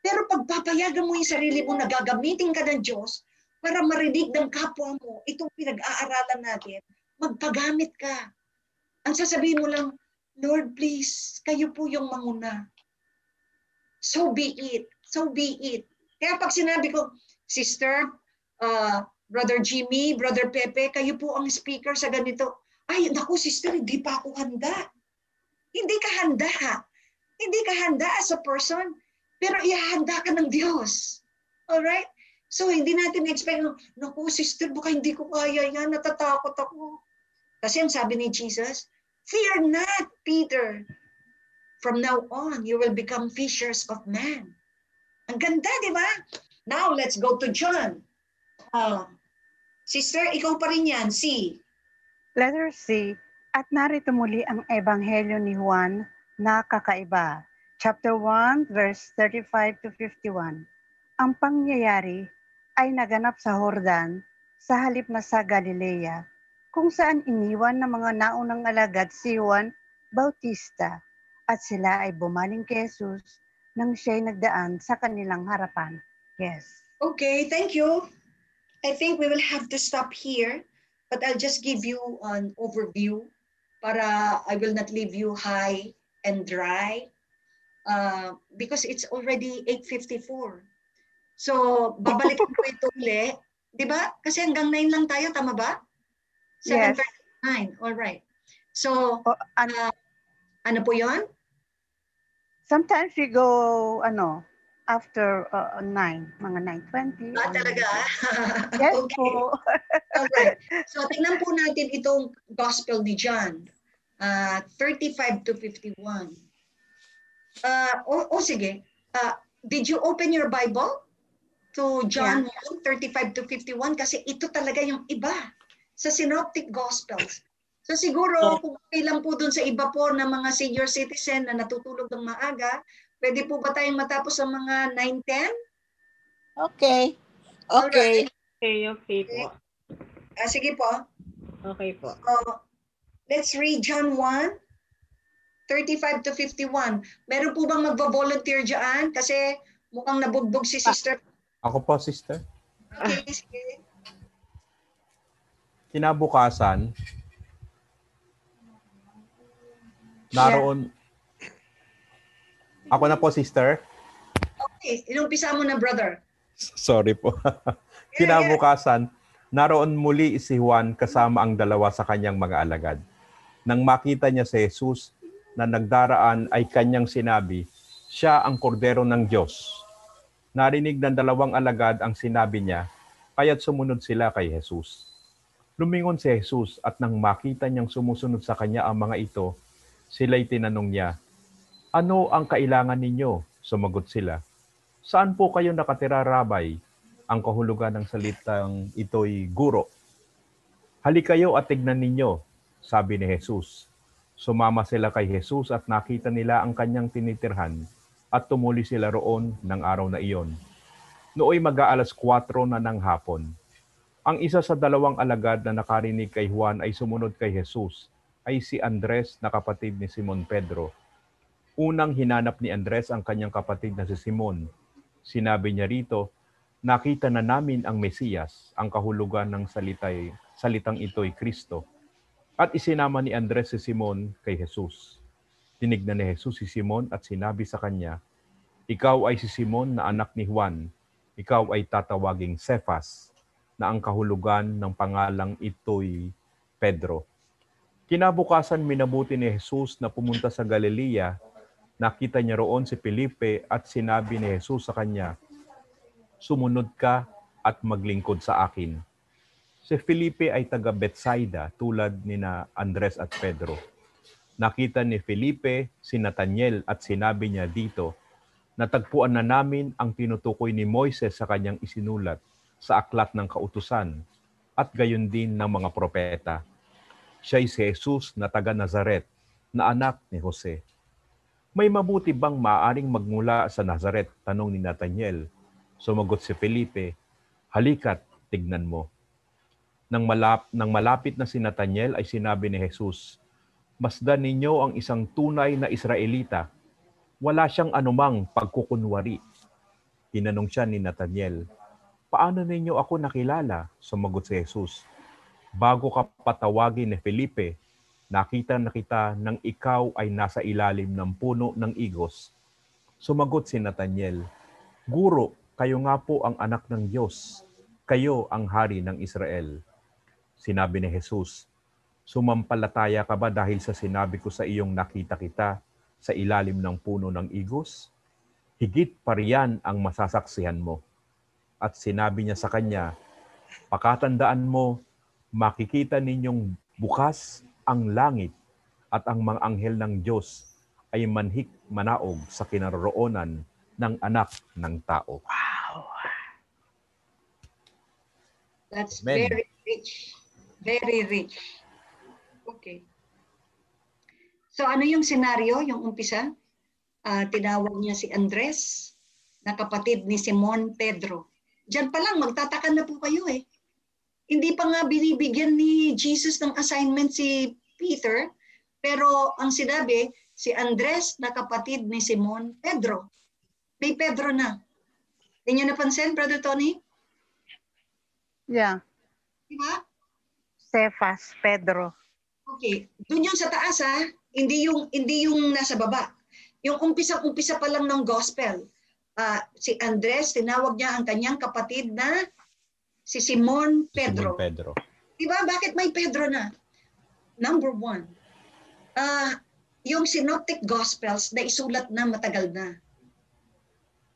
Pero pag papayagan mo yung sarili mo na gagamitin ka ng Diyos para marinig ng kapwa mo, itong pinag-aaralan natin, magpagamit ka. Ang sasabihin mo lang, Lord, please, kayo po yung manguna. So be it. So be it. Kaya pag sinabi ko, Sister, Brother Jimmy, Brother Pepe, kayo po ang speaker sa ganito. Ay, naku, sister, hindi pa ako handa. Hindi ka handa. Hindi ka handa as a person, pero ihahanda ka ng Diyos. Alright? So, hindi natin expect, naku, sister, baka hindi ko kaya yan, natatakot ako. Kasi ang sabi ni Jesus, fear not, Peter. From now on, you will become fishers of men. Ang ganda, di ba? Now, let's go to John. Sister, ikaw pa rin yan, C. Letter C. At narito muli ang Ebanghelyo ni Juan na kakaiba. Chapter 1, verse 35 to 51. Ang pangyayari ay naganap sa Jordan, sa halip na sa Galilea, kung saan iniwan ng mga naunang alagad si Juan Bautista, at sila ay bumaling kay Jesus nang siya'y nagdaan sa kanilang harapan. Yes. Okay, thank you. I think we will have to stop here, but I'll just give you an overview para I will not leave you high and dry because it's already 8:54. So, babalikan ko ito uli. Di ba? Kasi hanggang 9 lang tayo, tama ba? 7:39. Yes. All right. So, ano po yun? Sometimes we go, after 9, mga 9:20. Talaga? Yes okay. po. Alright. So, tingnan po natin itong Gospel ni John. 35 to 51. Sige. Did you open your Bible to John 1, 35 to 51? Kasi ito talaga yung iba sa Synoptic Gospels. So siguro, kung okay lang po dun sa iba po na mga senior citizen na natutulog ng maaga, pwede po ba tayong matapos sa mga 9:10? Okay. Okay. Okay po. Sige po. Okay po. Let's read John 1, 35 to 51. Meron po bang magvo-volunteer dyan? Kasi mukhang nabugbog si sister. Ako po, sister. Okay, sige. Kinabukasan, naroon... Ako na po, sister. Okay, inumpisa mo na, brother. Sorry po. Kinabukasan, naroon muli si Juan kasama ang dalawa sa kanyang mga alagad. Nang makita niya si Jesus na nagdaraan ay kanyang sinabi, siya ang kordero ng Diyos. Narinig ng dalawang alagad ang sinabi niya, kaya't sumunod sila kay Jesus. Lumingon si Jesus at nang makita niyang sumusunod sa kanya ang mga ito, sila'y tinanong niya, ano ang kailangan ninyo? Sumagot sila, saan po kayo nakatira, Rabay? Ang kahulugan ng salitang ito'y guro. Halika kayo at tignan ninyo, sabi ni Jesus. Sumama sila kay Jesus at nakita nila ang kanyang tinitirhan at tumuli sila roon ng araw na iyon. Nooy mag-aalas 4 na ng hapon. Ang isa sa dalawang alagad na nakarinig kay Juan ay sumunod kay Jesus ay si Andres na kapatid ni Simon Pedro. Unang hinanap ni Andres ang kanyang kapatid na si Simon. Sinabi niya rito, nakita na namin ang Mesiyas, ang kahulugan ng salitang ito'y Kristo. At isinama ni Andres si Simon kay Jesus. Tinignan ni Jesus si Simon at sinabi sa kanya, ikaw ay si Simon na anak ni Juan. Ikaw ay tatawaging Cephas, na ang kahulugan ng pangalang ito'y Pedro. Kinabukasan minabuti ni Jesus na pumunta sa Galilea. Nakita niya roon si Felipe at sinabi ni Jesus sa kanya, sumunod ka at maglingkod sa akin. Si Felipe ay taga Bethsaida tulad ni na Andres at Pedro. Nakita ni Felipe si Nathaniel at sinabi niya dito, natagpuan na namin ang tinutukoy ni Moises sa kanyang isinulat sa aklat ng kautusan at gayon din ng mga propeta. Siya'y si Jesus na taga Nazaret na anak ni Jose. May mabuti bang maaaring magmula sa Nazaret? Tanong ni Nathaniel. Sumagot si Felipe, halika't tignan mo. Nang malapit na si Nathaniel ay sinabi ni Jesus, masdan ninyo ang isang tunay na Israelita. Wala siyang anumang pagkukunwari. Tinanong siya ni Nathaniel, paano ninyo ako nakilala? Sumagot si Jesus, bago ka patawagin ni Felipe, nakita na kita nang ikaw ay nasa ilalim ng puno ng igos. Sumagot si Nathaniel, Guro, kayo nga po ang anak ng Diyos. Kayo ang hari ng Israel. Sinabi ni Jesus, sumampalataya ka ba dahil sa sinabi ko sa iyong nakita kita sa ilalim ng puno ng igos? Higit pa riyan ang masasaksihan mo. At sinabi niya sa kanya, pakatandaan mo, makikita ninyong bukas ang langit at ang mga anghel ng Diyos ay manhik manaog sa kinaroroonan ng anak ng tao. Wow! That's Amen. very rich. Very rich. Okay. So ano yung senaryo, yung umpisa? Tinawag niya si Andres, na kapatid ni Simon Pedro. Diyan pa lang, magtataka na po kayo eh. Hindi pa nga binibigyan ni Jesus ng assignment si Peter, pero ang sinabi, si Andres na kapatid ni Simon Pedro. May Pedro na. Hindi niyo napansin, Brother Tony? Yeah. Diba? Cephas, Pedro. Okay. Doon yung sa taas hindi yung nasa baba. Yung umpisa pa lang ng gospel. Si Andres, tinawag niya ang kanyang kapatid na si Simon Pedro. Simon Pedro. Diba? Bakit may Pedro na? Number one, yung synoptic gospels na isulat na matagal na.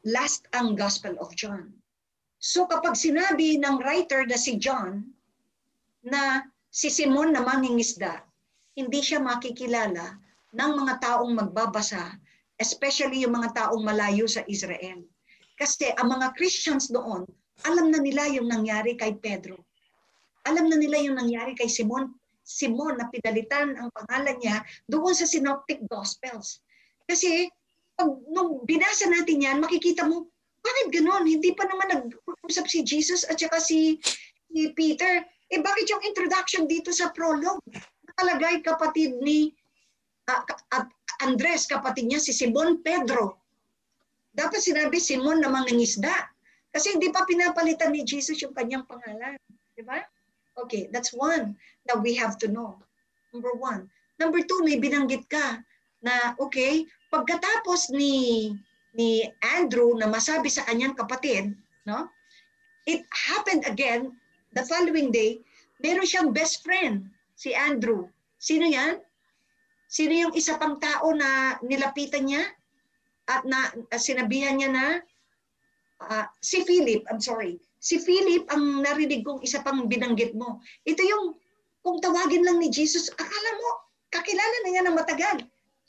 Last ang Gospel of John. So kapag sinabi ng writer na si John na si Simon na mangingisda, hindi siya makikilala ng mga taong magbabasa, especially yung mga taong malayo sa Israel. Kasi ang mga Christians doon, alam na nila yung nangyari kay Pedro. Alam na nila yung nangyari kay Simon. Simon na pinalitan ang pangalan niya doon sa Synoptic Gospels. Kasi nung binasa natin yan, makikita mo, bakit ganon? Hindi pa naman nag-usap si Jesus at saka si Peter. Bakit yung introduction dito sa prologue? Nakalagay kapatid ni Andres, kapatid niya si Simon Pedro. Dapat sinabi Simon na mangingisda. Kasi hindi pa pinapalitan ni Jesus yung kanyang pangalan. Diba? Okay, that's one that we have to know. Number one. Number two, may binanggit ka na, okay, pagkatapos ni Andrew na masabi sa kanyang kapatid, no? It happened again the following day, meron siyang best friend, si Andrew. Sino yan? Sino yung isa pang tao na nilapitan niya at sinabihan niya na si Philip, I'm sorry. Si Philip ang narinig kong isa pang binanggit mo. Ito yung kung tawagin lang ni Jesus, akala mo, kakilala na niya ng matagal.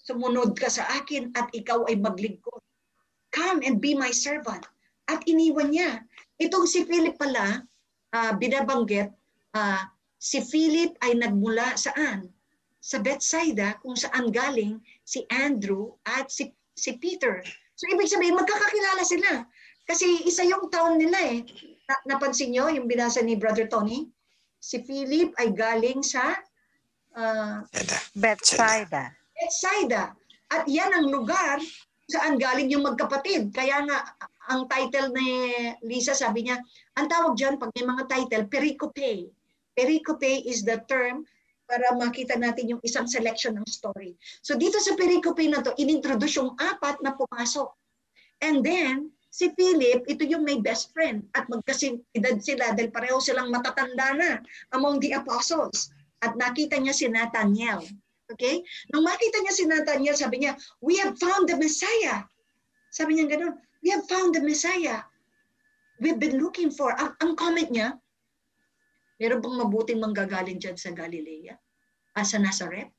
Sumunod ka sa akin at ikaw ay maglingkod. Come and be my servant. At iniwan niya. Itong si Philip pala, binabanggit, si Philip ay nagmula saan? Sa Bethsaida, kung saan galing si Andrew at si Peter. So ibig sabihin, magkakakilala sila. Kasi isa yung town nila eh. Napansin nyo yung binasa ni Brother Tony? Si Philip ay galing sa Bethsaida. Bethsaida. At yan ang lugar saan galing yung magkapatid. Kaya nga, ang title ni Lisa, sabi niya, ang tawag dyan, pag may mga title, pericope. Pericope is the term para makita natin yung isang selection ng story. So dito sa pericope na to, inintroduce yung apat na pumasok. And then, si Philip, ito yung may best friend. At magkasidad sila dahil pareho silang matatanda na among the apostles. At nakita niya si Nathaniel. Okay? Nung makita niya si Nathaniel, sabi niya, we have found the Messiah. Sabi niya gano'n, we have found the Messiah. We've been looking for. Ang comment niya, meron bang mabuting manggagaling dyan sa Galilea? Sa Nazareth?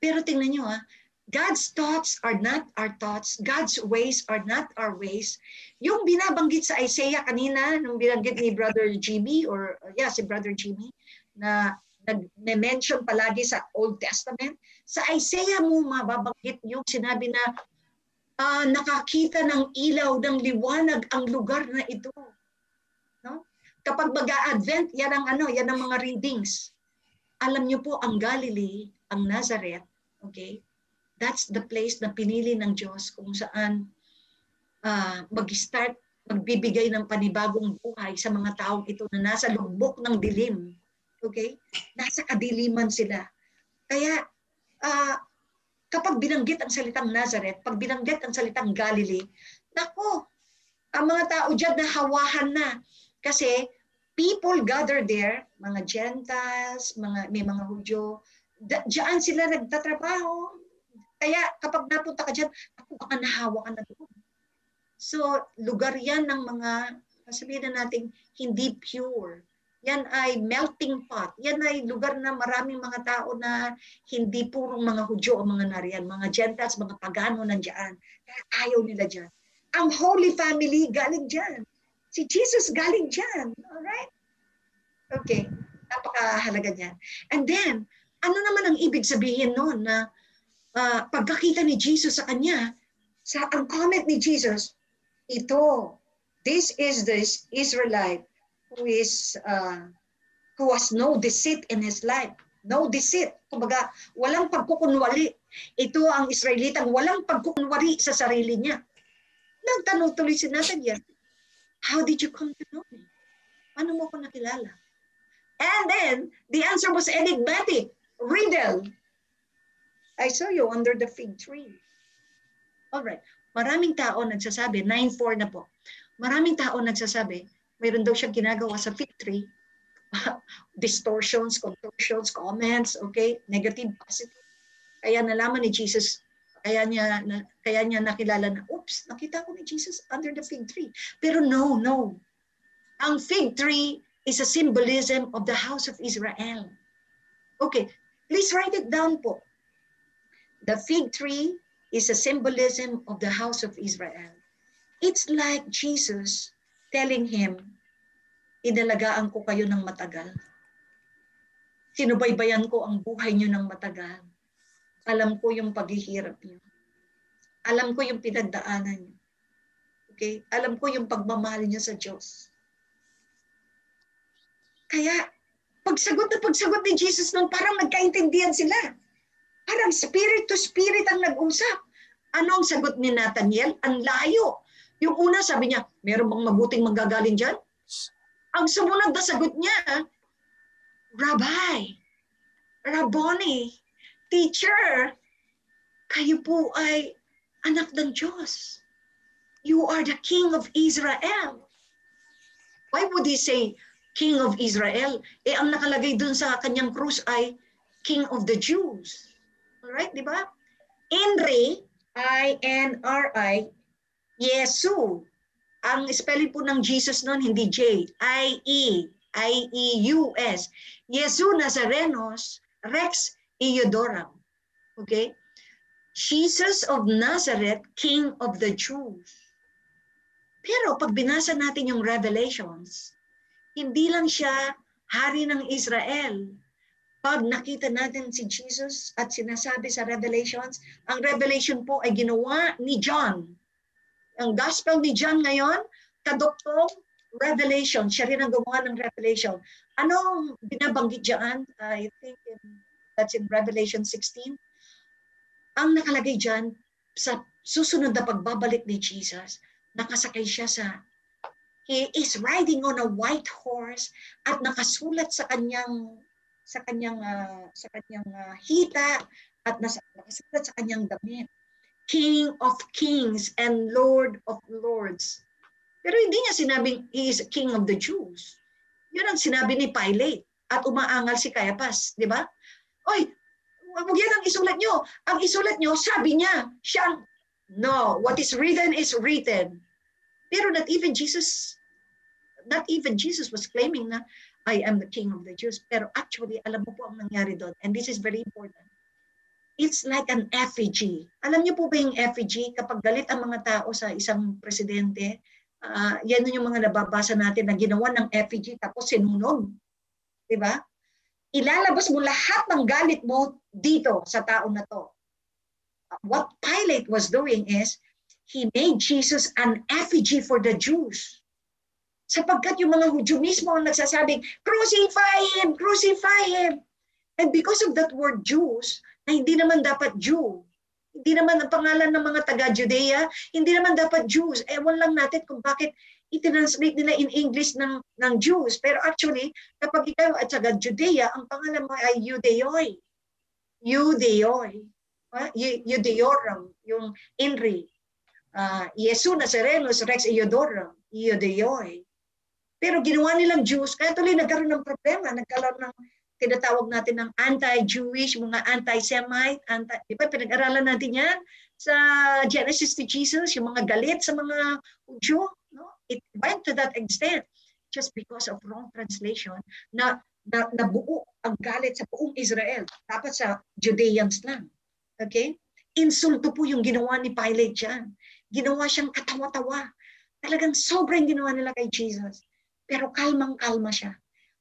Pero tingnan niyo God's thoughts are not our thoughts. God's ways are not our ways. Yung binabanggit sa Isaiah kanina, nung binanggit ni Brother Jimmy, si Brother Jimmy, na nag-mention palagi sa Old Testament, sa Isaiah mo mababanggit yung sinabi na nakakita ng ilaw, ng liwanag ang lugar na ito. No? Kapag mag-a-advent, yan ang mga readings. Alam niyo po, ang Galilee, ang Nazareth, okay? That's the place na pinili ng Diyos kung saan mag-start, magbibigay ng panibagong buhay sa mga taong ito na nasa lubok ng dilim. Okay? Nasa kadiliman sila. Kaya, kapag binanggit ang salitang Nazareth, pag binanggit ang salitang Galilee, nako, ang mga tao dyan nahawahan na. Kasi people gather there, mga Gentiles, may mga Hudyo, diyan sila nagtatrabaho. Kaya kapag napunta ka dyan, ako baka nahawa ka na doon. So, lugar yan ng mga, sabihin na natin, hindi pure. Yan ay melting pot. Yan ay lugar na maraming mga tao na hindi purong mga Hudyo o mga nariyan. Mga Gentiles, mga pagano nandiyan. Kaya ayaw nila dyan. Ang Holy Family galing dyan. Si Jesus galing dyan. Alright? Okay. Napakahalaga niyan. And then, ano naman ang ibig sabihin noon na pagkakita ni Jesus sa kanya, ang comment ni Jesus, this is this Israelite who has no deceit in his life. No deceit. Kumbaga, walang pagkukunwari. Ito ang Israelitang walang pagkukunwari sa sarili niya. Nagtanong tuloy si Nathanael, how did you come to know me? Paano mo ako nakilala? And then, the answer was enigmatic. Riddle. I saw you under the fig tree. All right. Maraming tao nagsasabi, 9:4 na po. Maraming tao nagsasabi, mayroon daw siyang ginagawa sa fig tree. Distortions, contortions, comments, okay? Negative, positive. Kaya nalaman ni Jesus, kaya niya nakilala na, oops, nakita ko ni Jesus under the fig tree. Pero no. Ang fig tree is a symbolism of the house of Israel. Okay, please write it down po. The fig tree is a symbolism of the house of Israel. It's like Jesus telling him, inalagaan ko kayo ng matagal. Sinubaybayan ko ang buhay niyo ng matagal. Alam ko yung paghihirap niyo. Alam ko yung pinagdaanan niyo. Okay? Alam ko yung pagmamahal niyo sa Diyos. Kaya, pagsagot ni Jesus noon, parang nagkaintindihan sila. Parang spirit to spirit ang nag-usap. Ano ang sagot ni Nathanael? Ang layo. Yung una, sabi niya, meron bang mabuting manggagaling dyan? Ang sumunod na sagot niya, Rabbi, Rabboni, teacher, kayo po ay anak ng Diyos. You are the King of Israel. Why would he say King of Israel? Ang nakalagay dun sa kanyang krus ay King of the Jews. Alright, di ba? Inri, I-N-R-I, Yesu. Ang spelling po ng Jesus noon, hindi J, I-E-U-S. Yesu Nazarenos, Rex Iodoram. Okay? Jesus of Nazareth, King of the Jews. Pero pag binasa natin yung Revelations, hindi lang siya hari ng Israel. Pag nakita natin si Jesus at sinasabi sa Revelations, ang Revelation po ay ginawa ni John. Ang Gospel ni John ngayon, kaduktong Revelation. Siya rin ang gumawa ng Revelation. Anong binabanggit dyan? I think that's in Revelation 16. Ang nakalagay dyan, sa susunod na pagbabalik ni Jesus, nakasakay siya he is riding on a white horse at nakasulat sa kanyang hita at nakasulat sa kanyang damit. King of Kings and Lord of Lords. Pero hindi niya sinabing he is King of the Jews. Yun ang sinabi ni Pilate at umaangal si Caiaphas, di ba? Oy, huwag yan ang isulat nyo. Ang isulat nyo, sabi niya, no, what is written is written. Pero not even Jesus was claiming na I am the King of the Jews. Pero actually, alam mo po ang nangyari doon. And this is very important. It's like an effigy. Alam niyo po ba yung effigy? Kapag galit ang mga tao sa isang presidente, yan yung mga nababasa natin na ginawa ng effigy tapos sinunog. Diba? Ilalabas mo lahat ng galit mo dito sa tao na to. What Pilate was doing is, he made Jesus an effigy for the Jews. Sapagkat yung mga Hudyo mismo ang nagsasabing, crucify him! Crucify him! And because of that word Jews, na hindi naman dapat Jew, hindi naman ang pangalan ng mga taga-Judea, hindi naman dapat Jews. Ewan lang natin kung bakit i-translate nila in English ng Jews. Pero actually, kapag ikaw at saka Judea, ang pangalan mo ay Judeoi. Judeoi. Judeorum, yung Inri. Yesu Nazarenos Rex Iodorum, Judeoi. Pero ginawa nilang Jews, kaya tuloy nagkaroon ng problema. Nagkaroon ng tinatawag natin ng anti-Jewish, mga anti-Semite, di ba, pinag-aralan natin yan sa Genesis to Jesus, yung mga galit sa mga Hudyo, no? It went to that extent just because of wrong translation na nabuo ang galit sa buong Israel, dapat sa Judeans lang. Okay? Insulto po yung ginawa ni Pilate dyan. Ginawa siyang katawa-tawa. Talagang sobrang ginawa nila kay Jesus. Pero kalmang-kalma siya.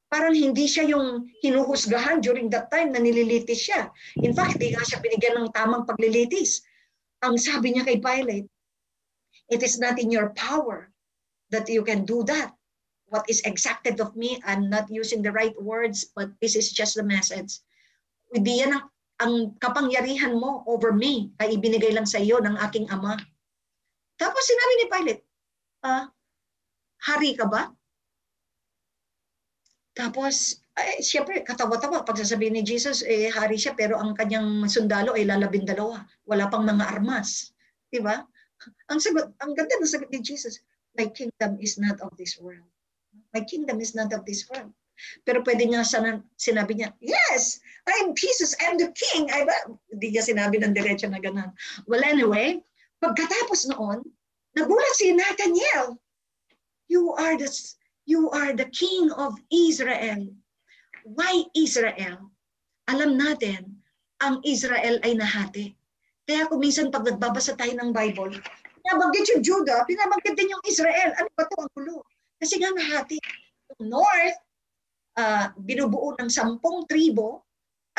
Parang hindi siya yung hinuhusgahan during that time na nililitis siya. In fact, hindi nga siya binigyan ng tamang paglilitis. Ang sabi niya kay Pilate, it is not in your power that you can do that. What is exacted of me, I'm not using the right words, but this is just the message. Hindi yan ang kapangyarihan mo over me, ay ibinigay lang sa iyo ng aking ama. Tapos sinabi ni Pilate, hari ka ba? Tapos, siyempre, katawa-tawa. Pag sasabihin ni Jesus, hari siya, pero ang kanyang sundalo ay 12. Wala pang mga armas. Diba? Ang ganda ng sagot ni Jesus, my kingdom is not of this world. My kingdom is not of this world. Pero pwede niya sinabi niya, yes, I'm Jesus, I'm the king. Hindi niya sinabi ng diretso na ganun. Well, anyway, pagkatapos noon, nagulat si Nathaniel. You are the king of Israel. Why Israel? Alam natin, ang Israel ay nahati. Kaya kung minsan pag nagbabasa tayo ng Bible, pinabanggit yung Judah, pinabanggit din yung Israel. Ano ba ito ang gulo? Kasi nga nahati. Yung North, binubuo ng 10 tribo,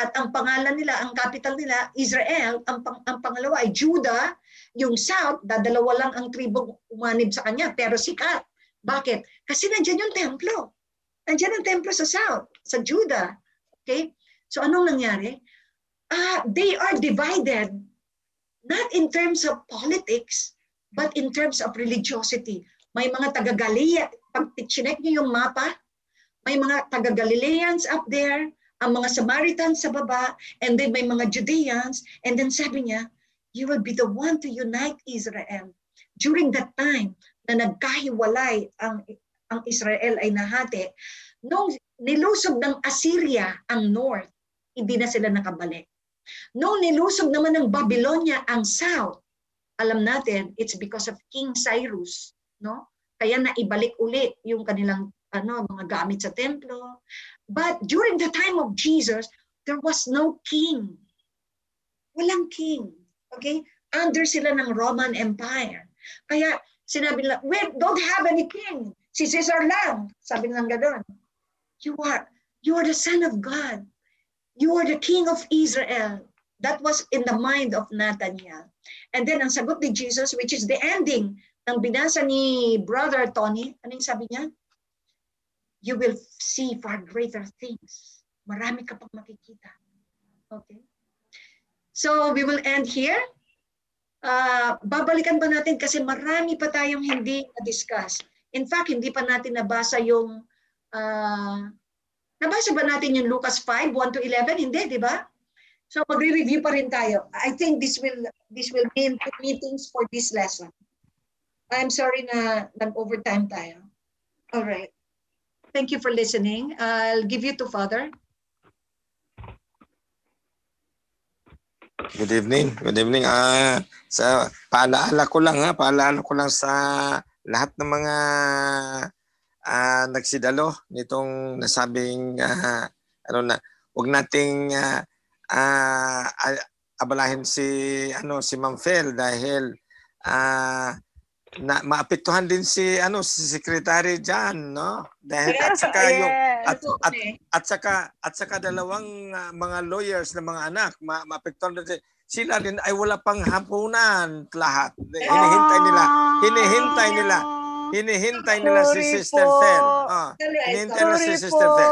at ang pangalan nila, ang capital nila, Israel, ang pangalawa ay Judah. Yung South, dadalawa lang ang tribo umanib sa kanya, pero sikat. Bakit? Kasi nandiyan yung templo. Nandiyan ang templo sa South, sa Judah. Okay? So anong nangyari? They are divided not in terms of politics, but in terms of religiosity. May mga taga-Galilea, pag chinek niyo yung mapa, may mga taga-Galileans up there, ang mga Samaritans sa baba, and then may mga Judeans, and then sabi niya, you will be the one to unite Israel. During that time, na nagkahiwalay ang Israel ay nahati, nung nilusog ng Assyria ang North, hindi na sila nakabalik. Nung nilusog naman ng Babylonia ang South, alam natin, it's because of King Cyrus, no? Kaya naibalik ulit yung kanilang mga gamit sa templo. But during the time of Jesus, there was no king. Walang king. Okay? Under sila ng Roman Empire. Kaya sinabi nila, we don't have any king. Si Caesar lang. Sabi nilang gano'n. You are the Son of God. You are the King of Israel. That was in the mind of Nathaniel. And then ang sagot ni Jesus, which is the ending ng binasa ni Brother Tony, anong sabi niya? You will see far greater things. Marami ka pang makikita. Okay? So we will end here. Babalikan pa natin kasi marami pa tayong hindi na-discuss. In fact, hindi pa natin nabasa yung nabasa ba natin yung Lucas 5, 1 to 11? Hindi, di ba? So magre-review pa rin tayo. I think this will mean 2 meetings for this lesson. I'm sorry na nag-overtime tayo. All right. Thank you for listening. I'll give you to Father. Good evening. Good evening. Paalaala ko lang sa lahat ng mga nagsidalo nitong nasabing wag nating abalahin si Ma'am Fel dahil maapektuhan din si secretary diyan, no? Dahil at saka yung at saka dalawang mga lawyers na mga anak maapektuhan din sila din ay wala pang hapunan lahat. Hinihintay nila si Sister Fel. Hinihintay nila si Sister Fel.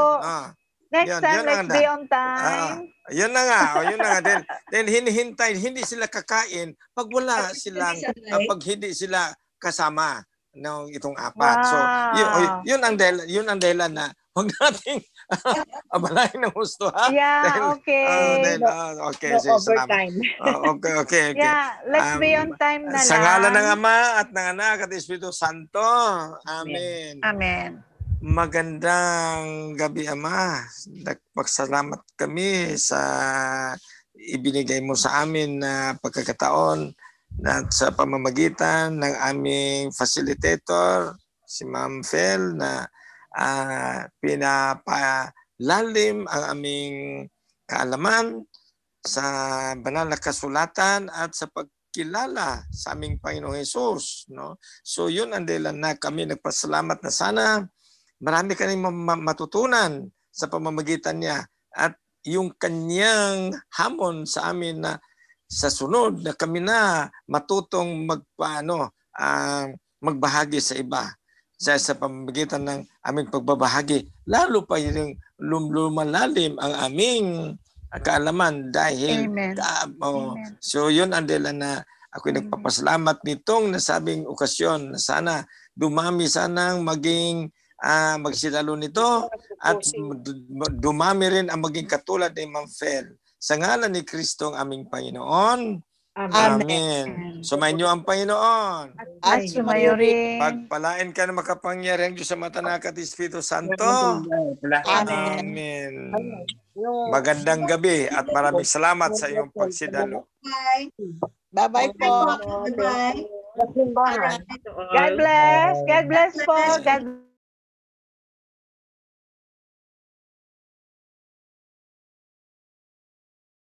Next time, let's be on time. Yun na nga. Then hinihintay, hindi sila kakain pag wala silang, pag hindi sila kasama. ng itong apat. So yun ang dahilan na huwag nating abalahin ng gusto, ha? Yeah, okay. Okay, salamat. Okay. Yeah, let's be on time na lang. Sa ngalan ng Ama at ng Anak at Espiritu Santo. Amen. Amen. Magandang gabi, Ama. Nagpasalamat kami sa ibinigay mo sa amin na pagkakataon na sa pamamagitan ng aming facilitator, si Ma'am Fel, na pinapalalim ang aming kaalaman sa banal na kasulatan at sa pagkilala sa aming Panginoong Hesus, no? So yun ang dahilan na kami nagpasalamat na sana marami kaming matutunan sa pamamagitan niya at yung kanyang hamon sa amin na sa sunod na kami na matutong magbahagi sa iba sa pamamagitan ng aming pagbabahagi, lalo pa yung lumalalim ang aming kaalaman dahil so yun ang dahilan na ako'y nagpapasalamat nitong nasabing okasyon na sana dumami sanang maging magsilalo nito at dumami rin ang maging katulad ni Ma'am Fel. Sa ngalan ni Kristo ang aming Panginoon. Amen. Sumainyo ang Panginoon. At sumayo rin. Pagpalain ka na makapangyarihang Diyos sa mata na at Espiritu Santo. Amen. Magandang gabi at maraming salamat sa iyong pagsidalo. Bye-bye po. God bless. God bless po. God